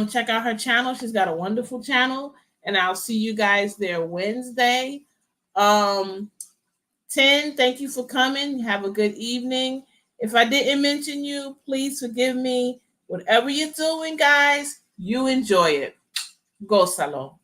Check out her channel. She's got a wonderful channel. And I'll see you guys there Wednesday. 10, thank you for coming. Have a good evening. If I didn't mention you, please forgive me. Whatever you're doing, guys, you enjoy it. Go salon.